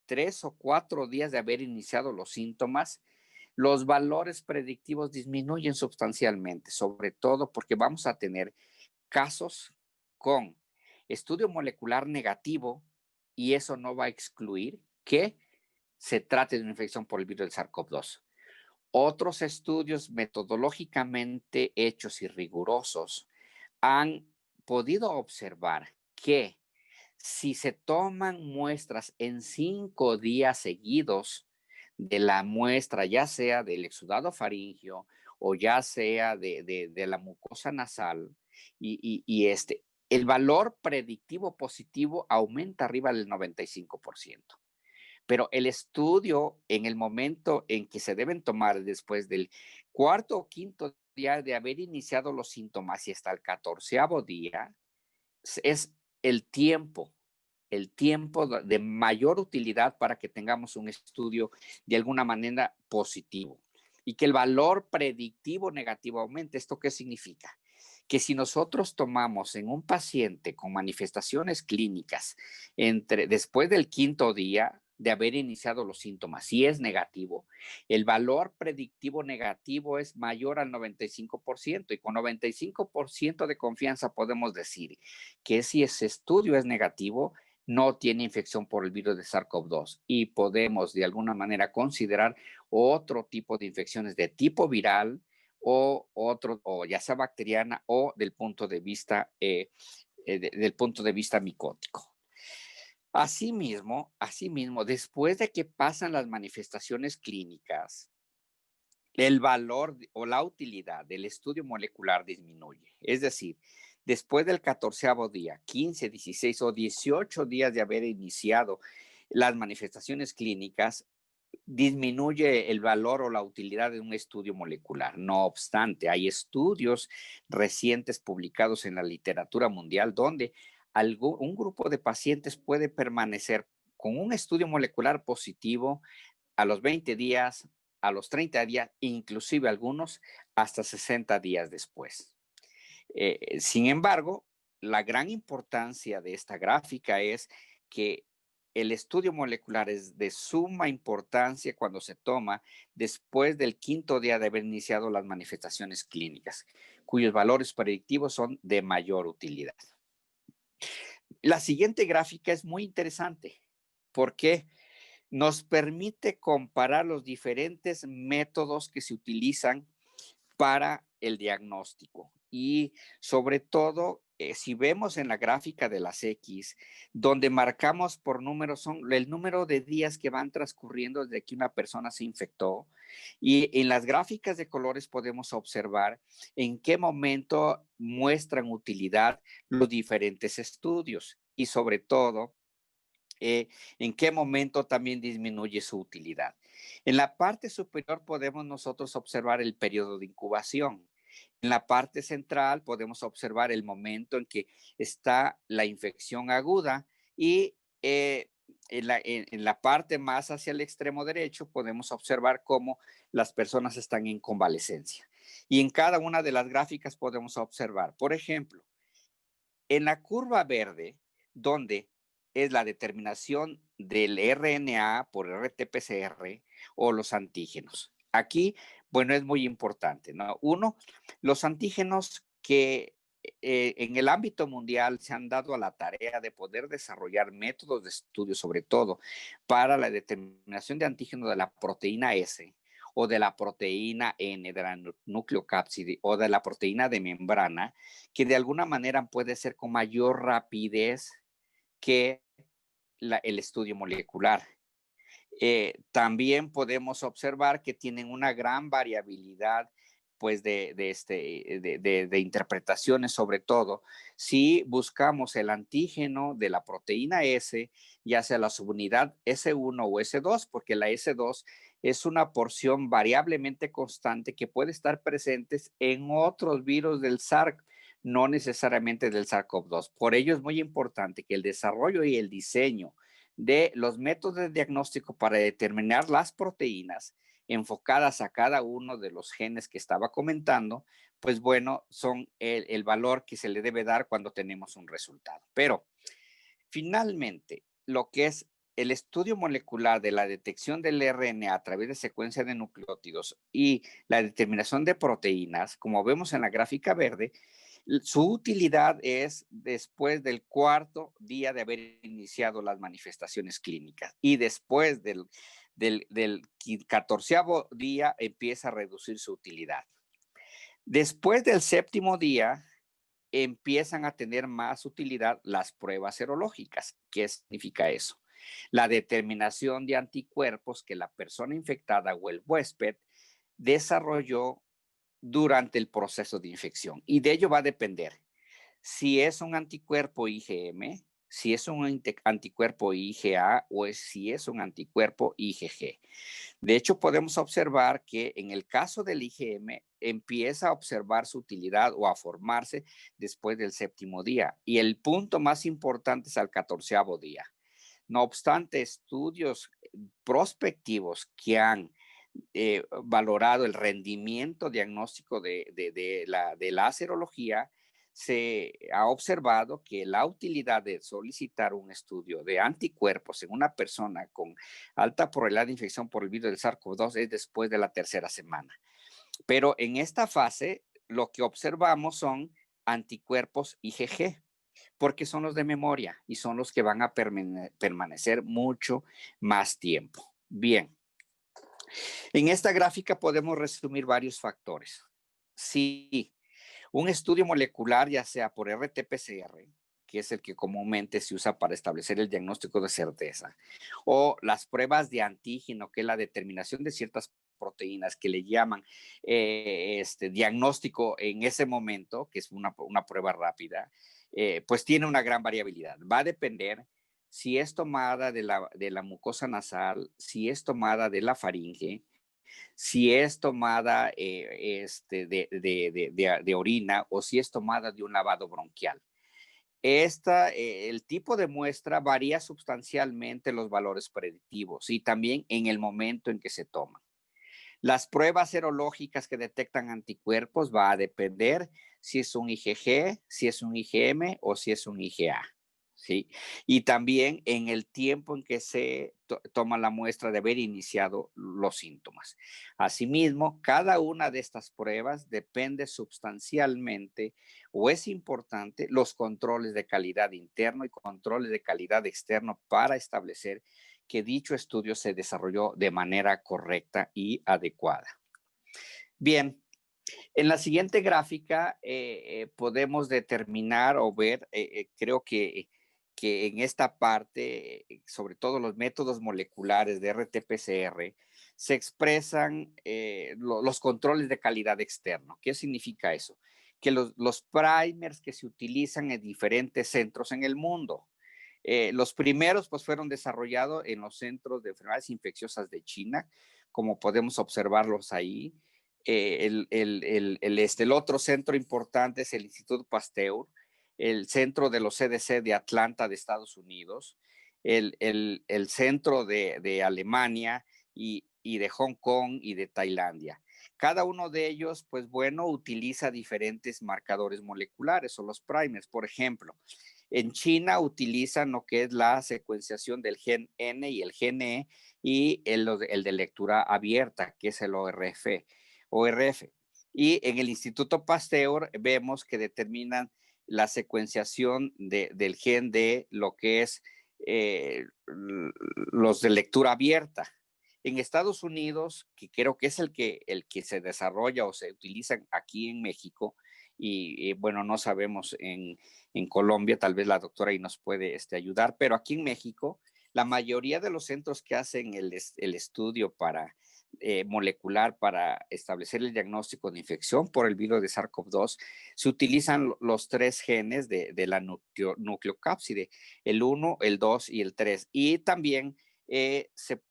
3 o 4 días de haber iniciado los síntomas, los valores predictivos disminuyen sustancialmente, sobre todo porque vamos a tener casos con estudio molecular negativo y eso no va a excluir que se trate de una infección por el virus del SARS-CoV-2. Otros estudios metodológicamente hechos y rigurosos han podido observar que si se toman muestras en 5 días seguidos de la muestra, ya sea del exudado faríngeo o ya sea de la mucosa nasal, el valor predictivo positivo aumenta arriba del 95%. Pero el estudio, en el momento en que se deben tomar después del cuarto o quinto día de haber iniciado los síntomas y hasta el 14º día, es el tiempo de mayor utilidad para que tengamos un estudio de alguna manera positivo y que el valor predictivo negativo aumente. ¿Esto qué significa? Que si nosotros tomamos en un paciente con manifestaciones clínicas después del quinto día de haber iniciado los síntomas, si es negativo, el valor predictivo negativo es mayor al 95% y con 95% de confianza podemos decir que si ese estudio es negativo, no tiene infección por el virus de SARS-CoV-2 y podemos de alguna manera considerar otro tipo de infecciones de tipo viral o ya sea bacteriana o del punto de vista micótico. Asimismo, después de que pasan las manifestaciones clínicas, el valor o la utilidad del estudio molecular disminuye. Es decir, después del 14º día, 15, 16 o 18 días de haber iniciado las manifestaciones clínicas, disminuye el valor o la utilidad de un estudio molecular. No obstante, hay estudios recientes publicados en la literatura mundial donde un grupo de pacientes puede permanecer con un estudio molecular positivo a los 20 días, a los 30 días, inclusive algunos hasta 60 días después. Sin embargo, la gran importancia de esta gráfica es que el estudio molecular es de suma importancia cuando se toma después del quinto día de haber iniciado las manifestaciones clínicas, cuyos valores predictivos son de mayor utilidad. La siguiente gráfica es muy interesante porque nos permite comparar los diferentes métodos que se utilizan para el diagnóstico. Y sobre todo, si vemos en la gráfica de las X, donde marcamos por números, son el número de días que van transcurriendo desde que una persona se infectó. Y en las gráficas de colores podemos observar en qué momento muestran utilidad los diferentes estudios y sobre todo, en qué momento también disminuye su utilidad. En la parte superior podemos nosotros observar el periodo de incubación. En la parte central podemos observar el momento en que está la infección aguda y en la parte más hacia el extremo derecho podemos observar cómo las personas están en convalecencia. Y en cada una de las gráficas podemos observar, por ejemplo, en la curva verde, donde es la determinación del RNA por RT-PCR o los antígenos. Aquí, bueno, es muy importante, ¿no? Uno, los antígenos que en el ámbito mundial se han dado a la tarea de poder desarrollar métodos de estudio, sobre todo para la determinación de antígeno de la proteína S o de la proteína N, de la nucleocápside o de la proteína de membrana, que de alguna manera puede ser con mayor rapidez que el estudio molecular. También podemos observar que tienen una gran variabilidad pues de interpretaciones, sobre todo si buscamos el antígeno de la proteína S, ya sea la subunidad S1 o S2, porque la S2 es una porción variablemente constante que puede estar presente en otros virus del SARS, no necesariamente del SARS-CoV-2. Por ello es muy importante que el desarrollo y el diseño de los métodos de diagnóstico para determinar las proteínas enfocadas a cada uno de los genes que estaba comentando, pues bueno, son el valor que se le debe dar cuando tenemos un resultado. Pero finalmente, lo que es el estudio molecular de la detección del RNA a través de secuencia de nucleótidos y la determinación de proteínas, como vemos en la gráfica verde, su utilidad es después del cuarto día de haber iniciado las manifestaciones clínicas y después del 14º día empieza a reducir su utilidad. Después del 7º día, empiezan a tener más utilidad las pruebas serológicas. ¿Qué significa eso? La determinación de anticuerpos que la persona infectada o el huésped desarrolló durante el proceso de infección. Y de ello va a depender si es un anticuerpo IgM, si es un anticuerpo IgA o si es un anticuerpo IgG. De hecho, podemos observar que en el caso del IgM empieza a observar su utilidad o a formarse después del 7º día. Y el punto más importante es al 14º día. No obstante, estudios prospectivos que han valorado el rendimiento diagnóstico de la serología, se ha observado que la utilidad de solicitar un estudio de anticuerpos en una persona con alta probabilidad de infección por el virus del SARS-CoV-2 es después de la 3ª semana. Pero en esta fase, lo que observamos son anticuerpos IgG, porque son los de memoria y son los que van a permanecer mucho más tiempo. Bien. En esta gráfica podemos resumir varios factores. Si un estudio molecular, ya sea por RT-PCR, que es el que comúnmente se usa para establecer el diagnóstico de certeza, o las pruebas de antígeno, que es la determinación de ciertas proteínas que le llaman diagnóstico en ese momento, que es una prueba rápida, pues tiene una gran variabilidad. Va a depender si es tomada de la mucosa nasal, si es tomada de la faringe, si es tomada de orina o si es tomada de un lavado bronquial. El tipo de muestra varía sustancialmente los valores predictivos y también en el momento en que se toman. Las pruebas serológicas que detectan anticuerpos va a depender si es un IgG, si es un IgM o si es un IgA. ¿Sí? Y también en el tiempo en que se toma la muestra de haber iniciado los síntomas. Asimismo, cada una de estas pruebas depende sustancialmente o es importante los controles de calidad interno y controles de calidad externo para establecer que dicho estudio se desarrolló de manera correcta y adecuada. Bien, en la siguiente gráfica podemos determinar o ver, creo que en esta parte, sobre todo los métodos moleculares de RT-PCR, se expresan los controles de calidad externo. ¿Qué significa eso? Que los primers que se utilizan en diferentes centros en el mundo. Los primeros pues fueron desarrollados en los centros de enfermedades infecciosas de China, como podemos observarlos ahí. El otro centro importante es el Instituto Pasteur, el centro de los CDC de Atlanta de Estados Unidos, el centro de Alemania y de Hong Kong y de Tailandia. Cada uno de ellos, pues bueno, utiliza diferentes marcadores moleculares o los primers. Por ejemplo, en China utilizan lo que es la secuenciación del gen N y el gen E y el de lectura abierta, que es el ORF. Y en el Instituto Pasteur vemos que determinan la secuenciación del gen de lo que es los de lectura abierta. En Estados Unidos, que creo que es el que se desarrolla o se utiliza aquí en México, y bueno, no sabemos en Colombia, tal vez la doctora ahí nos puede ayudar, pero aquí en México, la mayoría de los centros que hacen el estudio para molecular para establecer el diagnóstico de infección por el virus de SARS-CoV-2, se utilizan los 3 genes de la nucleocápside, el 1, el 2 y el 3. Y también se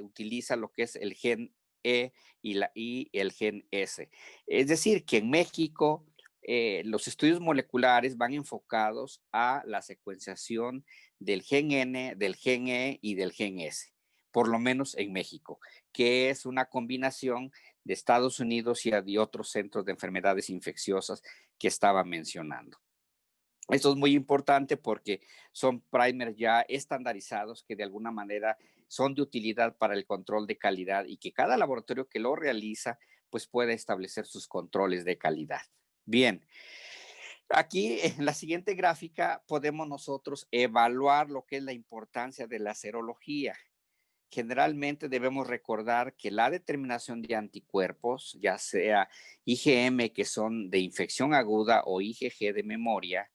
utiliza lo que es el gen E y el gen S. Es decir, que en México los estudios moleculares van enfocados a la secuenciación del gen N, del gen E y del gen S, por lo menos en México, que es una combinación de Estados Unidos y de otros centros de enfermedades infecciosas que estaba mencionando. Esto es muy importante porque son primers ya estandarizados que de alguna manera son de utilidad para el control de calidad y que cada laboratorio que lo realiza pues puede establecer sus controles de calidad. Bien, aquí en la siguiente gráfica podemos nosotros evaluar lo que es la importancia de la serología. generalmente debemos recordar que la determinación de anticuerpos, ya sea IgM, que son de infección aguda, o IgG de memoria,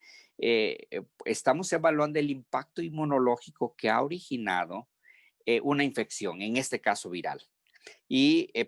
estamos evaluando el impacto inmunológico que ha originado una infección, en este caso viral.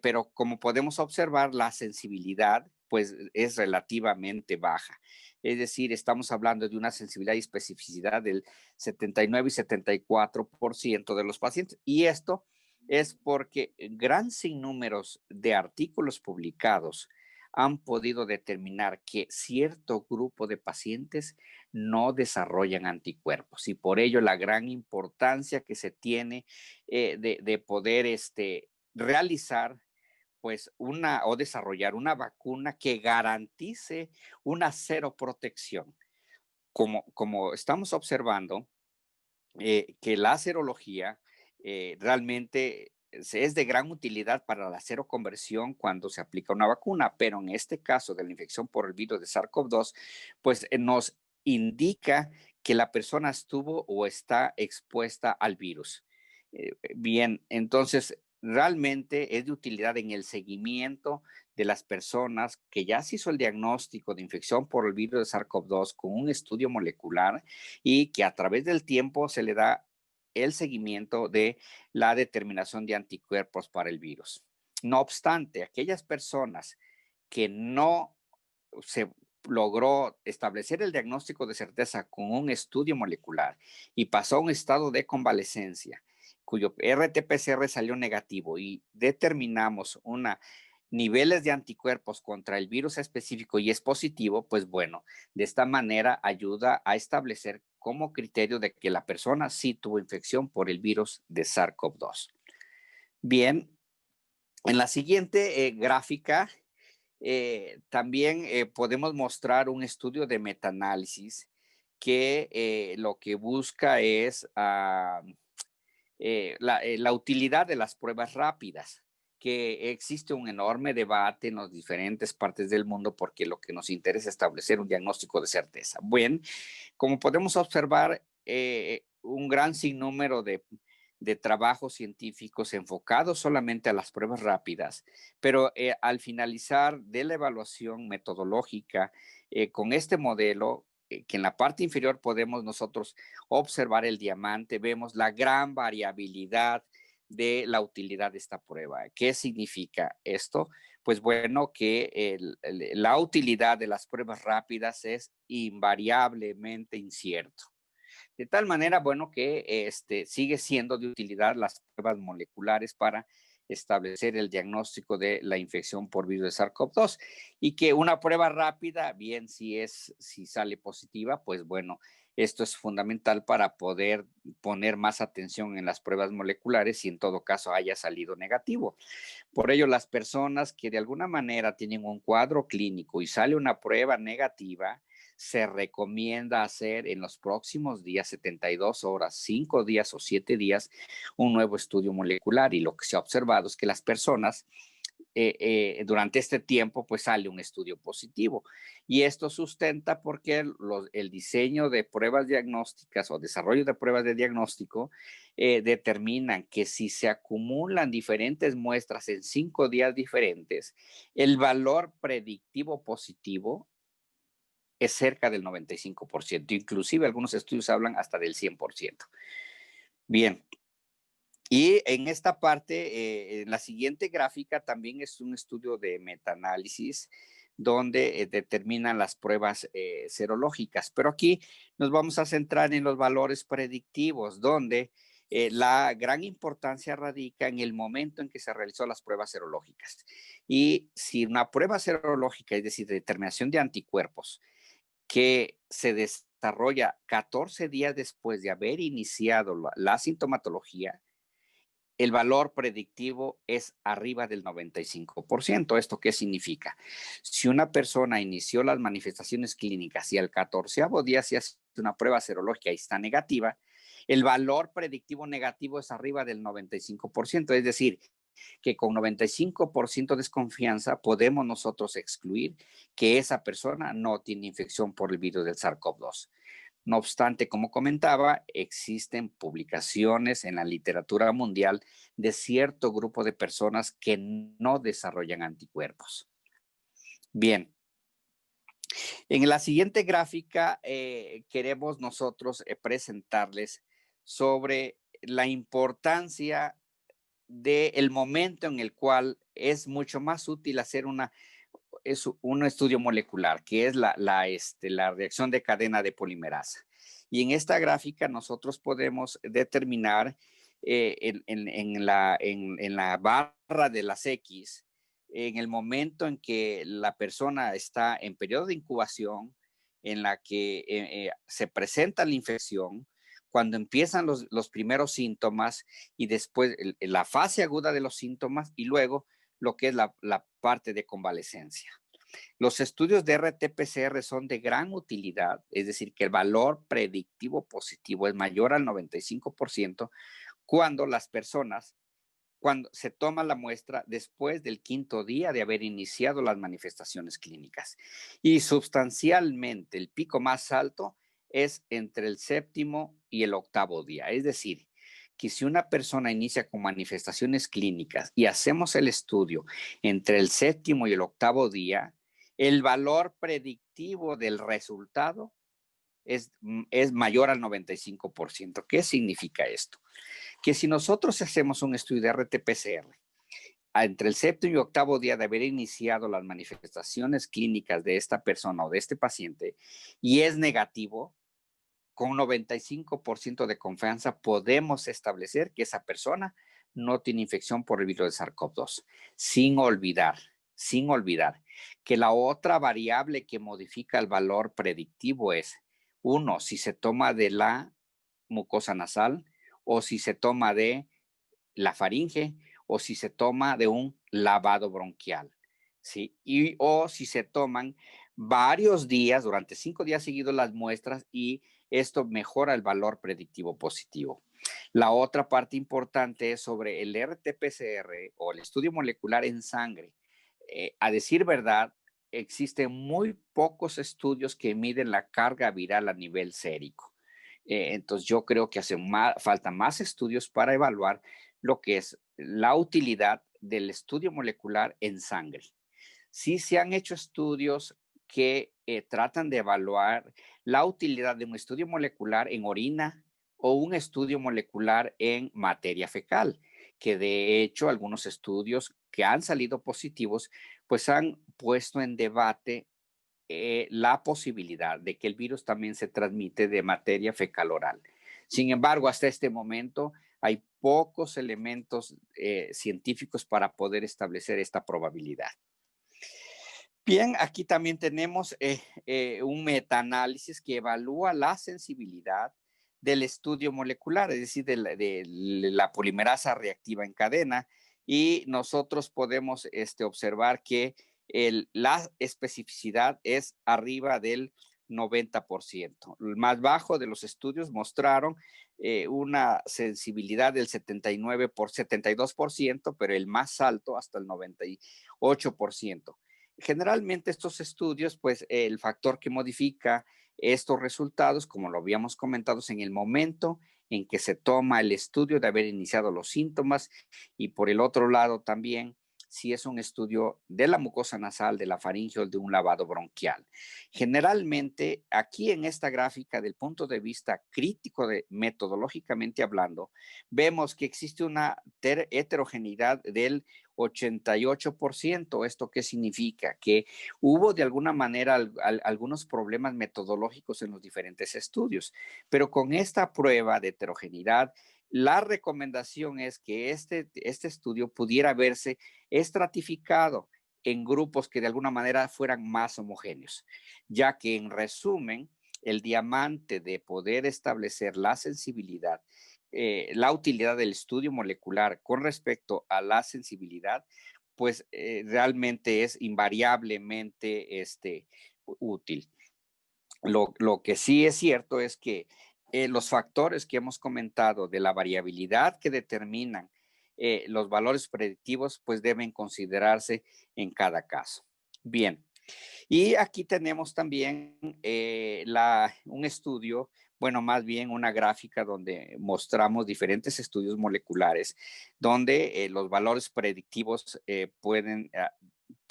Pero como podemos observar, la sensibilidad pues es relativamente baja. Es decir, estamos hablando de una sensibilidad y especificidad del 79 y 74% de los pacientes. Y esto es porque gran sinnúmeros de artículos publicados han podido determinar que cierto grupo de pacientes no desarrollan anticuerpos, y por ello la gran importancia que se tiene de poder realizar pues o desarrollar una vacuna que garantice una cero protección. Como estamos observando, que la serología realmente es de gran utilidad para la seroconversión cuando se aplica una vacuna, pero en este caso de la infección por el virus de SARS-CoV-2, pues nos indica que la persona estuvo o está expuesta al virus. Bien, entonces realmente es de utilidad en el seguimiento de las personas que ya se hizo el diagnóstico de infección por el virus de SARS-CoV-2 con un estudio molecular, y que a través del tiempo se le da el seguimiento de la determinación de anticuerpos para el virus. No obstante, aquellas personas que no se logró establecer el diagnóstico de certeza con un estudio molecular y pasó a un estado de convalecencia, cuyo RT-PCR salió negativo, y determinamos niveles de anticuerpos contra el virus específico y es positivo, pues bueno, de esta manera ayuda a establecer como criterio de que la persona sí tuvo infección por el virus de SARS-CoV-2. Bien, en la siguiente gráfica también podemos mostrar un estudio de metaanálisis que lo que busca es la utilidad de las pruebas rápidas, que existe un enorme debate en las diferentes partes del mundo porque lo que nos interesa es establecer un diagnóstico de certeza. Bueno, como podemos observar, un gran sinnúmero de trabajos científicos enfocados solamente a las pruebas rápidas, pero al finalizar de la evaluación metodológica con este modelo, que en la parte inferior podemos nosotros observar el diamante, vemos la gran variabilidad de la utilidad de esta prueba. ¿Qué significa esto? Pues bueno, que la utilidad de las pruebas rápidas es invariablemente incierto. De tal manera, bueno, que sigue siendo de utilidad las pruebas moleculares para establecer el diagnóstico de la infección por virus de SARS-CoV-2, y que una prueba rápida, bien, si sale positiva, pues bueno, esto es fundamental para poder poner más atención en las pruebas moleculares si en todo caso haya salido negativo. Por ello, las personas que de alguna manera tienen un cuadro clínico y sale una prueba negativa, se recomienda hacer en los próximos días, 72 horas, 5 días o 7 días, un nuevo estudio molecular. Y lo que se ha observado es que las personas durante este tiempo pues sale un estudio positivo, y esto sustenta porque el diseño de pruebas diagnósticas o desarrollo de pruebas de diagnóstico determinan que si se acumulan diferentes muestras en 5 días diferentes, el valor predictivo positivo es cerca del 95%, inclusive algunos estudios hablan hasta del 100%. Bien, y en esta parte, en la siguiente gráfica, también es un estudio de metaanálisis donde determinan las pruebas serológicas. Pero aquí nos vamos a centrar en los valores predictivos, donde la gran importancia radica en el momento en que se realizó las pruebas serológicas. Y si una prueba serológica, es decir, de determinación de anticuerpos, que se desarrolla 14 días después de haber iniciado la sintomatología, el valor predictivo es arriba del 95%. ¿Esto qué significa? Si una persona inició las manifestaciones clínicas y al 14º día se hace una prueba serológica y está negativa, el valor predictivo negativo es arriba del 95%. Es decir, que con 95% de desconfianza podemos nosotros excluir que esa persona no tiene infección por el virus del SARS-CoV-2. No obstante, como comentaba, existen publicaciones en la literatura mundial de cierto grupo de personas que no desarrollan anticuerpos. Bien, en la siguiente gráfica queremos nosotros presentarles sobre la importancia del momento en el cual es mucho más útil hacer un estudio molecular, que es la reacción de cadena de polimerasa. Y en esta gráfica nosotros podemos determinar en la barra de las X, en el momento en que la persona está en periodo de incubación, en la que se presenta la infección, cuando empiezan los primeros síntomas y después la fase aguda de los síntomas y luego lo que es la parte de convalecencia. Los estudios de RT-PCR son de gran utilidad, es decir, que el valor predictivo positivo es mayor al 95% cuando las personas, cuando se toma la muestra después del 5º día de haber iniciado las manifestaciones clínicas. Y sustancialmente el pico más alto es entre el 7º y el 8º día. Es decir, que si una persona inicia con manifestaciones clínicas y hacemos el estudio entre el 7º y el 8º día, el valor predictivo del resultado es mayor al 95%. ¿Qué significa esto? Que si nosotros hacemos un estudio de RT-PCR entre el 7º y 8º día de haber iniciado las manifestaciones clínicas de esta persona o de este paciente y es negativo, con 95% de confianza podemos establecer que esa persona no tiene infección por el virus de SARS-CoV-2, sin olvidar que la otra variable que modifica el valor predictivo es, uno, si se toma de la mucosa nasal o si se toma de la faringe o si se toma de un lavado bronquial, ¿sí? O si se toman varios días, durante 5 días seguidos las muestras y esto mejora el valor predictivo positivo. La otra parte importante es sobre el RT-PCR o el estudio molecular en sangre. A decir verdad, existen muy pocos estudios que miden la carga viral a nivel sérico. Entonces yo creo que falta más estudios para evaluar lo que es la utilidad del estudio molecular en sangre. Sí se han hecho estudios que tratan de evaluar la utilidad de un estudio molecular en orina o un estudio molecular en materia fecal, que de hecho algunos estudios que han salido positivos, pues han puesto en debate la posibilidad de que el virus también se transmite de materia fecal oral. Sin embargo, hasta este momento hay pocos elementos científicos para poder establecer esta probabilidad. Bien, aquí también tenemos un metaanálisis que evalúa la sensibilidad del estudio molecular, es decir, de la polimerasa reactiva en cadena, y nosotros podemos observar que la especificidad es arriba del 90%. El más bajo de los estudios mostraron una sensibilidad del 72%, pero el más alto hasta el 98%. Generalmente estos estudios, pues el factor que modifica estos resultados, como lo habíamos comentado, es en el momento en que se toma el estudio de haber iniciado los síntomas y por el otro lado también si es un estudio de la mucosa nasal, de la faringe o de un lavado bronquial. Generalmente, aquí en esta gráfica, del punto de vista crítico, metodológicamente hablando, vemos que existe una heterogeneidad del 88%. ¿Esto qué significa? Que hubo de alguna manera algunos problemas metodológicos en los diferentes estudios, pero con esta prueba de heterogeneidad, la recomendación es que este estudio pudiera verse estratificado en grupos que de alguna manera fueran más homogéneos, ya que en resumen, el diamante de poder establecer la sensibilidad, la utilidad del estudio molecular con respecto a la sensibilidad, pues realmente es invariablemente útil. Lo que sí es cierto es que los factores que hemos comentado de la variabilidad que determinan los valores predictivos, pues deben considerarse en cada caso. Bien, Y aquí tenemos también un estudio, bueno, más bien una gráfica donde mostramos diferentes estudios moleculares, donde los valores predictivos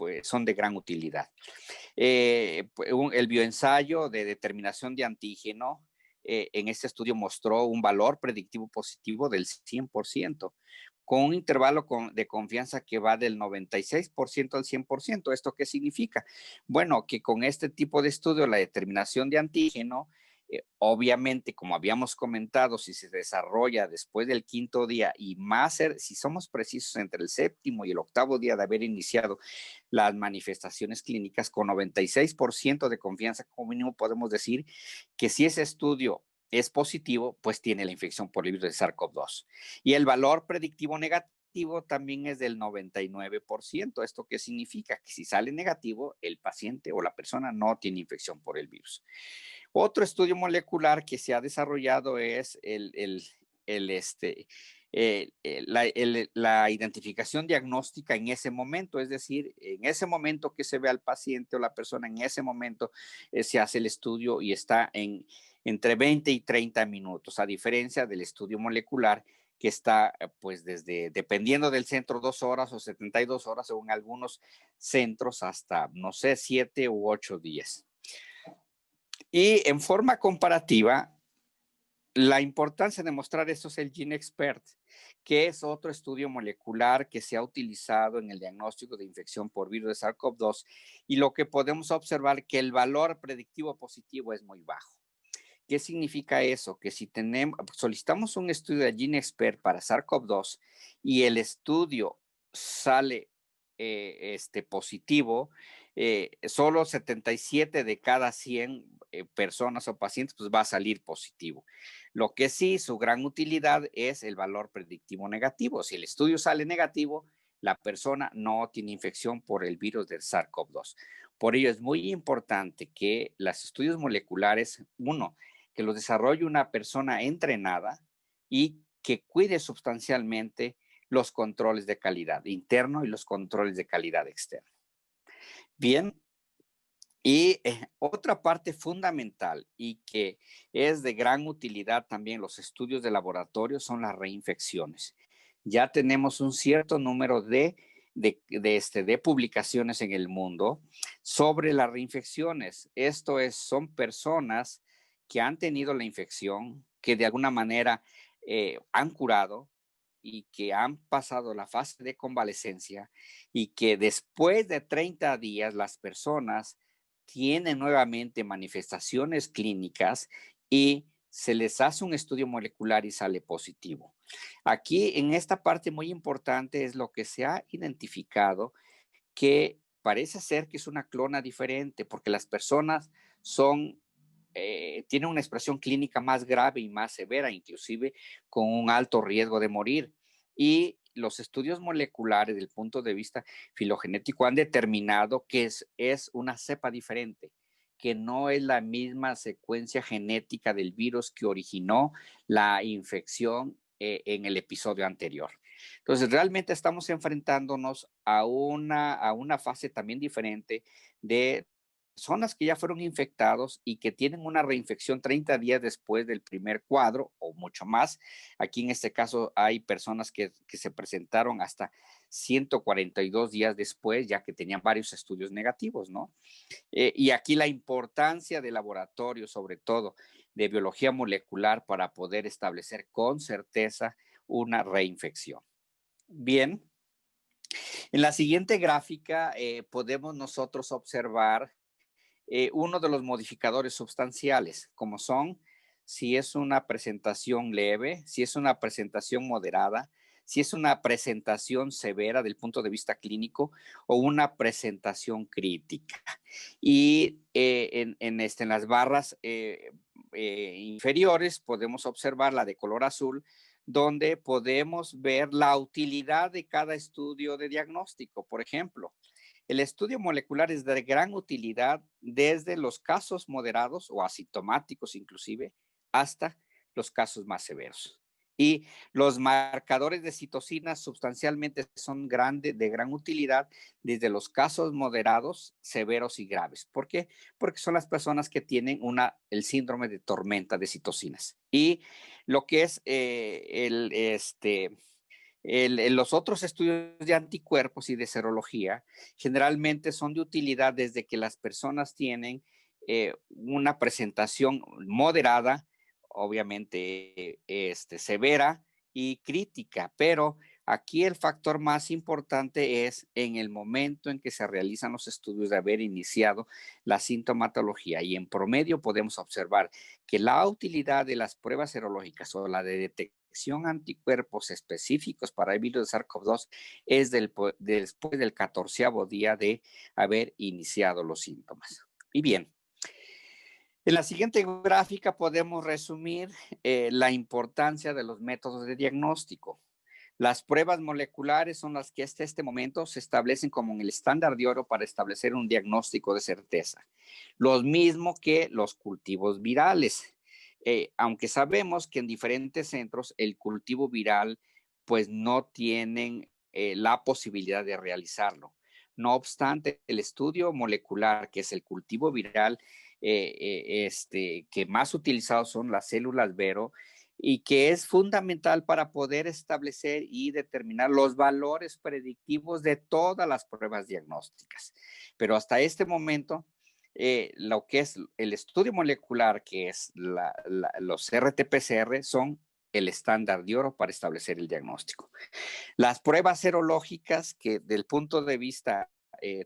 pues son de gran utilidad. El bioensayo de determinación de antígeno en este estudio mostró un valor predictivo positivo del 100%, con un intervalo de confianza que va del 96% al 100%. ¿Esto qué significa? Bueno, que con este tipo de estudio, la determinación de antígeno, obviamente, como habíamos comentado, si se desarrolla después del quinto día y más, si somos precisos, entre el séptimo y el octavo día de haber iniciado las manifestaciones clínicas, con 96% de confianza como mínimo podemos decir que si ese estudio es positivo, pues tiene la infección por el virus de SARS-CoV-2. Y el valor predictivo negativo también es del 99%. ¿Esto qué significa? Que si sale negativo, el paciente o la persona no tiene infección por el virus. Otro estudio molecular que se ha desarrollado es la identificación diagnóstica en ese momento, es decir, en ese momento que se ve al paciente o la persona, en ese momento se hace el estudio y está entre 20 y 30 minutos, a diferencia del estudio molecular que está, pues, dependiendo del centro, 2 horas o 72 horas, o en algunos centros hasta, no sé, 7 u 8 días. Y en forma comparativa, la importancia de mostrar esto es el GeneXpert, que es otro estudio molecular que se ha utilizado en el diagnóstico de infección por virus de SARS-CoV-2, y lo que podemos observar que el valor predictivo positivo es muy bajo. ¿Qué significa eso? Que si solicitamos un estudio de GeneXpert para SARS-CoV-2 y el estudio sale positivo, solo 77 de cada 100 personas o pacientes pues va a salir positivo. Lo que sí, su gran utilidad es el valor predictivo negativo. Si el estudio sale negativo, la persona no tiene infección por el virus del SARS-CoV-2. Por ello es muy importante que los estudios moleculares, uno, que los desarrolle una persona entrenada y que cuide sustancialmente los controles de calidad interno y los controles de calidad externo. Bien, y otra parte fundamental y que es de gran utilidad también los estudios de laboratorio son las reinfecciones. Ya tenemos un cierto número de publicaciones en el mundo sobre las reinfecciones. Esto son personas que han tenido la infección, que de alguna manera han curado y que han pasado la fase de convalecencia, y que después de 30 días las personas tienen nuevamente manifestaciones clínicas y se les hace un estudio molecular y sale positivo. Aquí, en esta parte muy importante, es lo que se ha identificado, que parece ser que es una clona diferente, porque las personas tienen una expresión clínica más grave y más severa, inclusive con un alto riesgo de morir. Y los estudios moleculares, desde el punto de vista filogenético, han determinado que es una cepa diferente, que no es la misma secuencia genética del virus que originó la infección en el episodio anterior. Entonces, realmente estamos enfrentándonos a una fase también diferente de personas que ya fueron infectados y que tienen una reinfección 30 días después del primer cuadro o mucho más. Aquí en este caso hay personas que se presentaron hasta 142 días después, ya que tenían varios estudios negativos, ¿no? Y aquí la importancia del laboratorio, sobre todo de biología molecular, para poder establecer con certeza una reinfección. Bien, en la siguiente gráfica podemos nosotros observar uno de los modificadores sustanciales, como son si es una presentación leve, si es una presentación moderada, si es una presentación severa del punto de vista clínico o una presentación crítica. Y en las barras inferiores podemos observar la de color azul, donde podemos ver la utilidad de cada estudio de diagnóstico. Por ejemplo, el estudio molecular es de gran utilidad desde los casos moderados o asintomáticos inclusive hasta los casos más severos. Y los marcadores de citocina sustancialmente son de gran utilidad desde los casos moderados, severos y graves. ¿Por qué? Porque son las personas que tienen el síndrome de tormenta de citocinas. Y lo que es los otros estudios de anticuerpos y de serología generalmente son de utilidad desde que las personas tienen una presentación moderada, obviamente severa y crítica, pero aquí el factor más importante es en el momento en que se realizan los estudios de haber iniciado la sintomatología, y en promedio podemos observar que la utilidad de las pruebas serológicas o la de detección anticuerpos específicos para el virus de SARS-CoV-2 es después del 14º día de haber iniciado los síntomas. Y bien, en la siguiente gráfica podemos resumir la importancia de los métodos de diagnóstico. Las pruebas moleculares son las que hasta este momento se establecen como el estándar de oro para establecer un diagnóstico de certeza. Lo mismo que los cultivos virales. Aunque sabemos que en diferentes centros el cultivo viral pues no tienen la posibilidad de realizarlo. No obstante, el estudio molecular, que es el cultivo viral, que más utilizados son las células Vero, y que es fundamental para poder establecer y determinar los valores predictivos de todas las pruebas diagnósticas. Pero hasta este momento, lo que es el estudio molecular, que es los RT-PCR, son el estándar de oro para establecer el diagnóstico. Las pruebas serológicas, que del punto de vista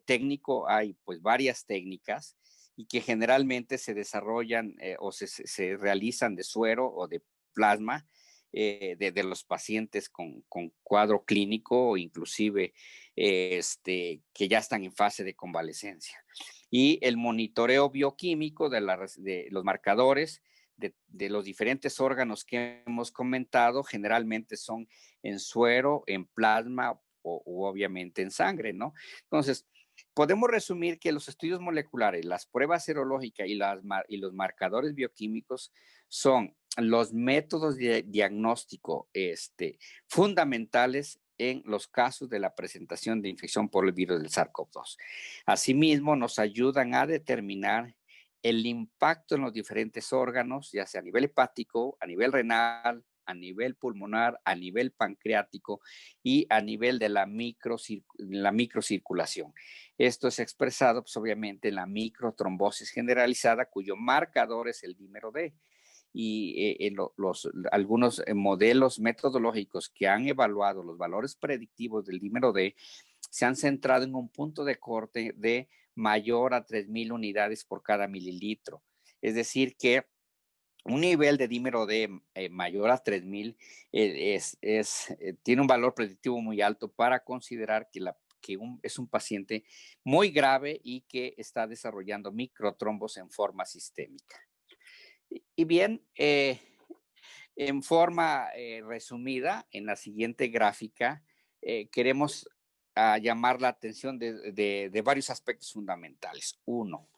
técnico hay pues varias técnicas y que generalmente se desarrollan o se realizan de suero o de plasma de los pacientes con cuadro clínico o inclusive que ya están en fase de convalecencia. Y el monitoreo bioquímico de los marcadores de los diferentes órganos que hemos comentado generalmente son en suero, en plasma o obviamente en sangre, ¿no? Entonces, podemos resumir que los estudios moleculares, las pruebas serológicas y los marcadores bioquímicos son los métodos de diagnóstico fundamentales en los casos de la presentación de infección por el virus del SARS-CoV-2. Asimismo, nos ayudan a determinar el impacto en los diferentes órganos, ya sea a nivel hepático, a nivel renal, a nivel pulmonar, a nivel pancreático y a nivel de la microcirculación. Esto es expresado, pues, obviamente, en la microtrombosis generalizada, cuyo marcador es el dímero D. Y algunos modelos metodológicos que han evaluado los valores predictivos del dímero D se han centrado en un punto de corte de mayor a 3,000 unidades por cada mililitro. Es decir, que un nivel de dímero D mayor a 3,000 tiene un valor predictivo muy alto para considerar que es un paciente muy grave y que está desarrollando microtrombos en forma sistémica. Y bien, en forma resumida, en la siguiente gráfica, queremos llamar la atención de varios aspectos fundamentales. Uno,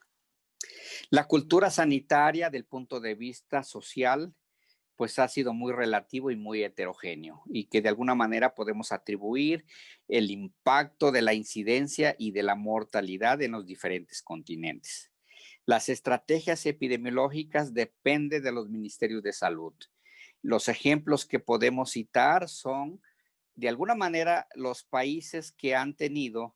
la cultura sanitaria del punto de vista social, pues ha sido muy relativo y muy heterogéneo, y que de alguna manera podemos atribuir el impacto de la incidencia y de la mortalidad en los diferentes continentes. Las estrategias epidemiológicas dependen de los ministerios de salud. Los ejemplos que podemos citar son, de alguna manera, los países que han tenido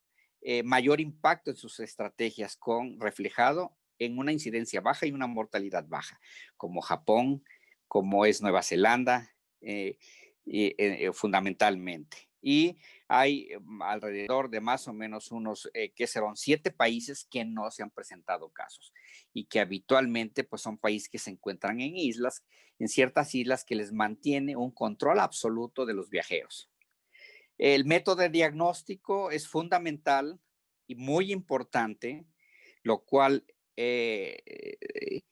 mayor impacto en sus estrategias, reflejado en una incidencia baja y una mortalidad baja, como Japón, como es Nueva Zelanda, fundamentalmente. Y hay alrededor de más o menos que serán 7 países que no se han presentado casos y que habitualmente pues son países que se encuentran en islas, en ciertas islas que les mantiene un control absoluto de los viajeros. El método de diagnóstico es fundamental y muy importante, lo cual se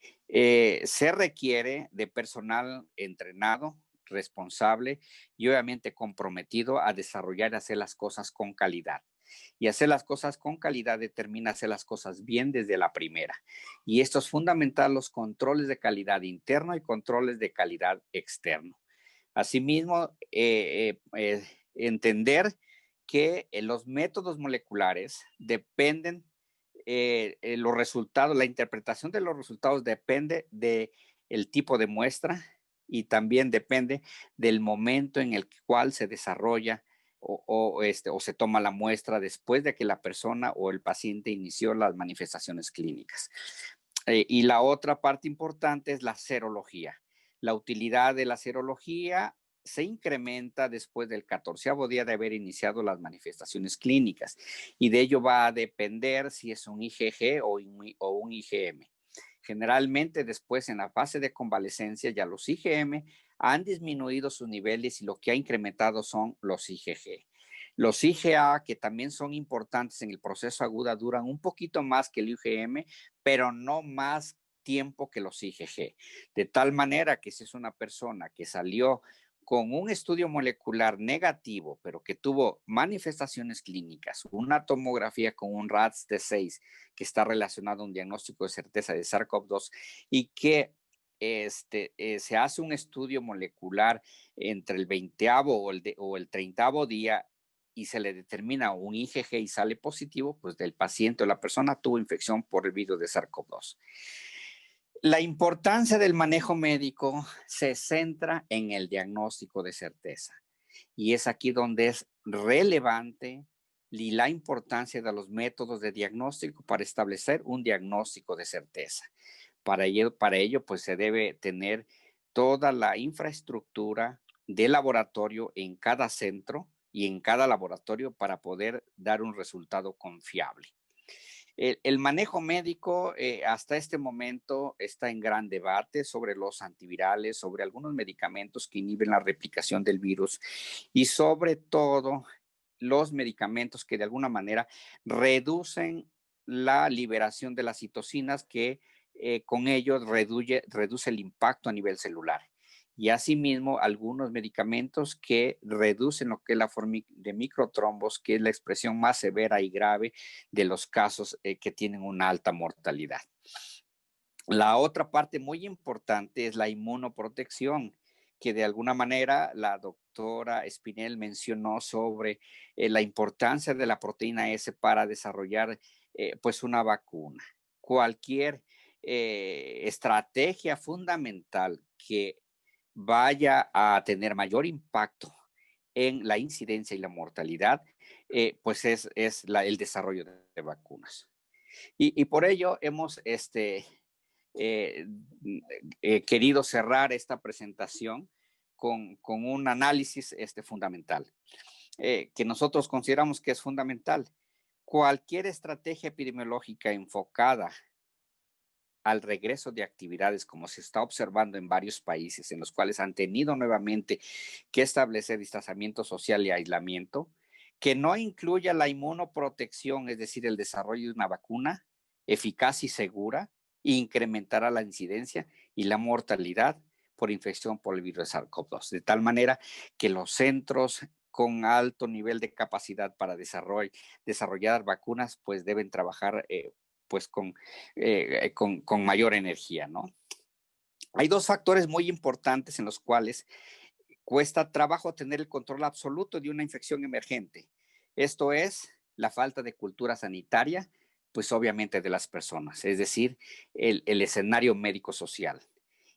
requiere de personal entrenado, responsable y obviamente comprometido a desarrollar y hacer las cosas con calidad. Y hacer las cosas con calidad determina hacer las cosas bien desde la primera. Y esto es fundamental, los controles de calidad interno y controles de calidad externo. Asimismo, entender que los métodos moleculares dependen, los resultados, la interpretación de los resultados depende del tipo de muestra y también depende del momento en el cual se desarrolla o se toma la muestra después de que la persona o el paciente inició las manifestaciones clínicas. Y la otra parte importante es la serología. La utilidad de la serología se incrementa después del 14º día de haber iniciado las manifestaciones clínicas y de ello va a depender si es un IgG o un IgM. Generalmente después en la fase de convalecencia ya los IgM han disminuido sus niveles y lo que ha incrementado son los IgG. Los IgA, que también son importantes en el proceso agudo, duran un poquito más que el IgM, pero no más tiempo que los IgG. De tal manera que si es una persona que salió con un estudio molecular negativo, pero que tuvo manifestaciones clínicas, una tomografía con un RADS-T6 que está relacionado a un diagnóstico de certeza de SARS-CoV-2 y que se hace un estudio molecular entre el 20º o el 30º día y se le determina un IgG y sale positivo, pues del paciente o la persona tuvo infección por el virus de SARS-CoV-2. La importancia del manejo médico se centra en el diagnóstico de certeza y es aquí donde es relevante la importancia de los métodos de diagnóstico para establecer un diagnóstico de certeza. Para ello pues se debe tener toda la infraestructura de laboratorio en cada centro y en cada laboratorio para poder dar un resultado confiable. El manejo médico hasta este momento está en gran debate sobre los antivirales, sobre algunos medicamentos que inhiben la replicación del virus y sobre todo los medicamentos que de alguna manera reducen la liberación de las citocinas que con ello reduce el impacto a nivel celular. Y asimismo algunos medicamentos que reducen lo que es la forma de microtrombos, que es la expresión más severa y grave de los casos que tienen una alta mortalidad. La otra parte muy importante es la inmunoprotección, que de alguna manera la doctora Espinel mencionó sobre la importancia de la proteína S para desarrollar pues una vacuna. Cualquier estrategia fundamental que vaya a tener mayor impacto en la incidencia y la mortalidad, pues es el desarrollo de vacunas. Y por ello hemos eh, querido cerrar esta presentación con un análisis fundamental, que nosotros consideramos que es fundamental. Cualquier estrategia epidemiológica enfocada al regreso de actividades, como se está observando en varios países en los cuales han tenido nuevamente que establecer distanciamiento social y aislamiento, que no incluya la inmunoprotección, es decir, el desarrollo de una vacuna eficaz y segura, incrementará la incidencia y la mortalidad por infección por el virus de SARS-CoV-2, de tal manera que los centros con alto nivel de capacidad para desarrollar vacunas, pues deben trabajar pues con mayor energía, ¿no? Hay dos factores muy importantes en los cuales cuesta trabajo tener el control absoluto de una infección emergente. Esto es la falta de cultura sanitaria, pues obviamente de las personas, es decir, el escenario médico-social.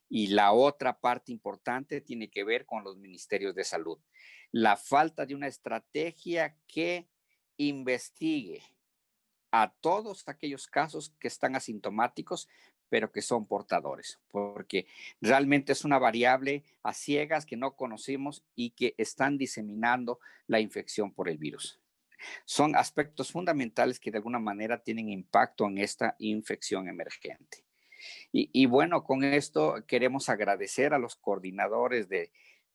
Y la otra parte importante tiene que ver con los ministerios de salud. La falta de una estrategia que investigue a todos aquellos casos que están asintomáticos, pero que son portadores, porque realmente es una variable a ciegas que no conocemos y que están diseminando la infección por el virus. Son aspectos fundamentales que de alguna manera tienen impacto en esta infección emergente. Y bueno, con esto queremos agradecer a los coordinadores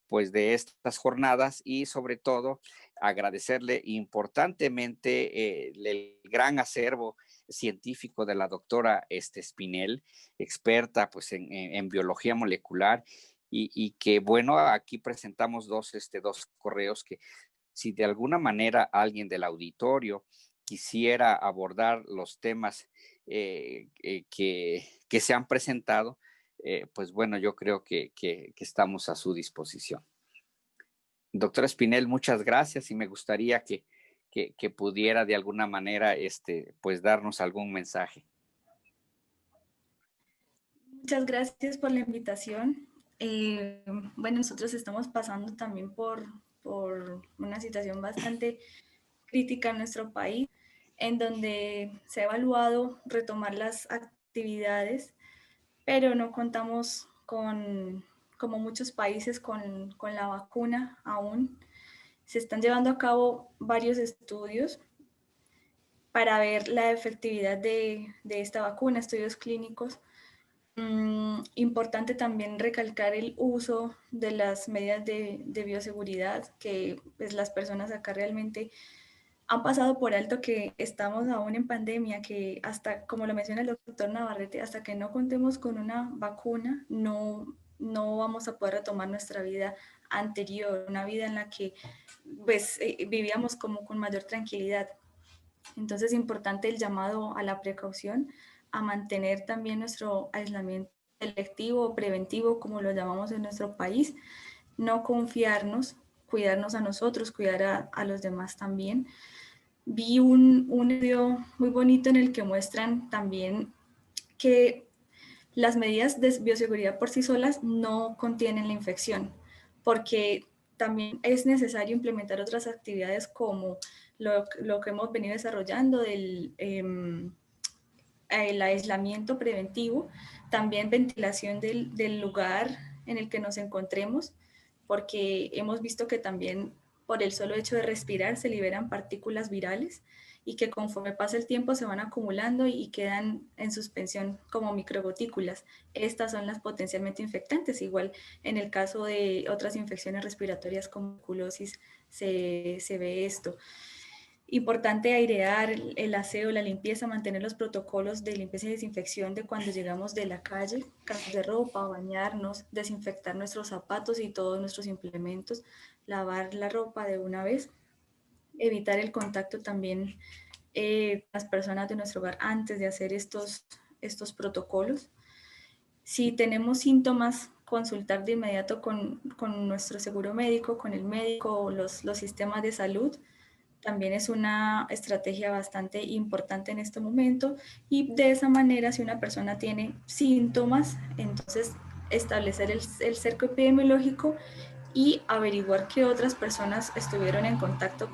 pues de estas jornadas y sobre todo agradecerle importantemente el gran acervo científico de la doctora Espinel, experta pues en biología molecular y que bueno, aquí presentamos dos correos que si de alguna manera alguien del auditorio quisiera abordar los temas que se han presentado, pues bueno, yo creo que estamos a su disposición. Doctora Espinel, muchas gracias y me gustaría que pudiera de alguna manera pues darnos algún mensaje. Muchas gracias por la invitación. Bueno, nosotros estamos pasando también por una situación bastante crítica en nuestro país, en donde se ha evaluado retomar las actividades, pero no contamos con, como muchos países, con la vacuna aún. Se están llevando a cabo varios estudios para ver la efectividad de esta vacuna, estudios clínicos. Importante también recalcar el uso de las medidas de bioseguridad, que pues, las personas acá realmente han pasado por alto que estamos aún en pandemia, que hasta, como lo menciona el doctor Navarrete, hasta que no contemos con una vacuna, no vamos a poder retomar nuestra vida anterior, una vida en la que pues, vivíamos como con mayor tranquilidad. Entonces es importante el llamado a la precaución, a mantener también nuestro aislamiento selectivo o preventivo, como lo llamamos en nuestro país, no confiarnos, cuidarnos a nosotros, cuidar a los demás también. Vi un video muy bonito en el que muestran también que las medidas de bioseguridad por sí solas no contienen la infección, porque también es necesario implementar otras actividades como lo que hemos venido desarrollando del el aislamiento preventivo, también ventilación del lugar en el que nos encontremos, porque hemos visto que también por el solo hecho de respirar se liberan partículas virales y que conforme pasa el tiempo se van acumulando y quedan en suspensión como microgotículas. Estas son las potencialmente infectantes. Igual en el caso de otras infecciones respiratorias como tuberculosis se ve esto. Importante airear, el aseo, la limpieza, mantener los protocolos de limpieza y desinfección de cuando llegamos de la calle, cambios de ropa, bañarnos, desinfectar nuestros zapatos y todos nuestros implementos, lavar la ropa de una vez, evitar el contacto también las personas de nuestro hogar antes de hacer estos protocolos. Si tenemos síntomas, consultar de inmediato con nuestro seguro médico, con el médico o los sistemas de salud. También es una estrategia bastante importante en este momento y de esa manera si una persona tiene síntomas, entonces establecer el cerco epidemiológico y averiguar qué otras personas estuvieron en contacto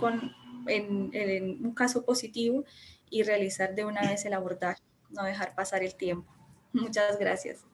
en un caso positivo y realizar de una vez el abordaje, no dejar pasar el tiempo. Muchas gracias.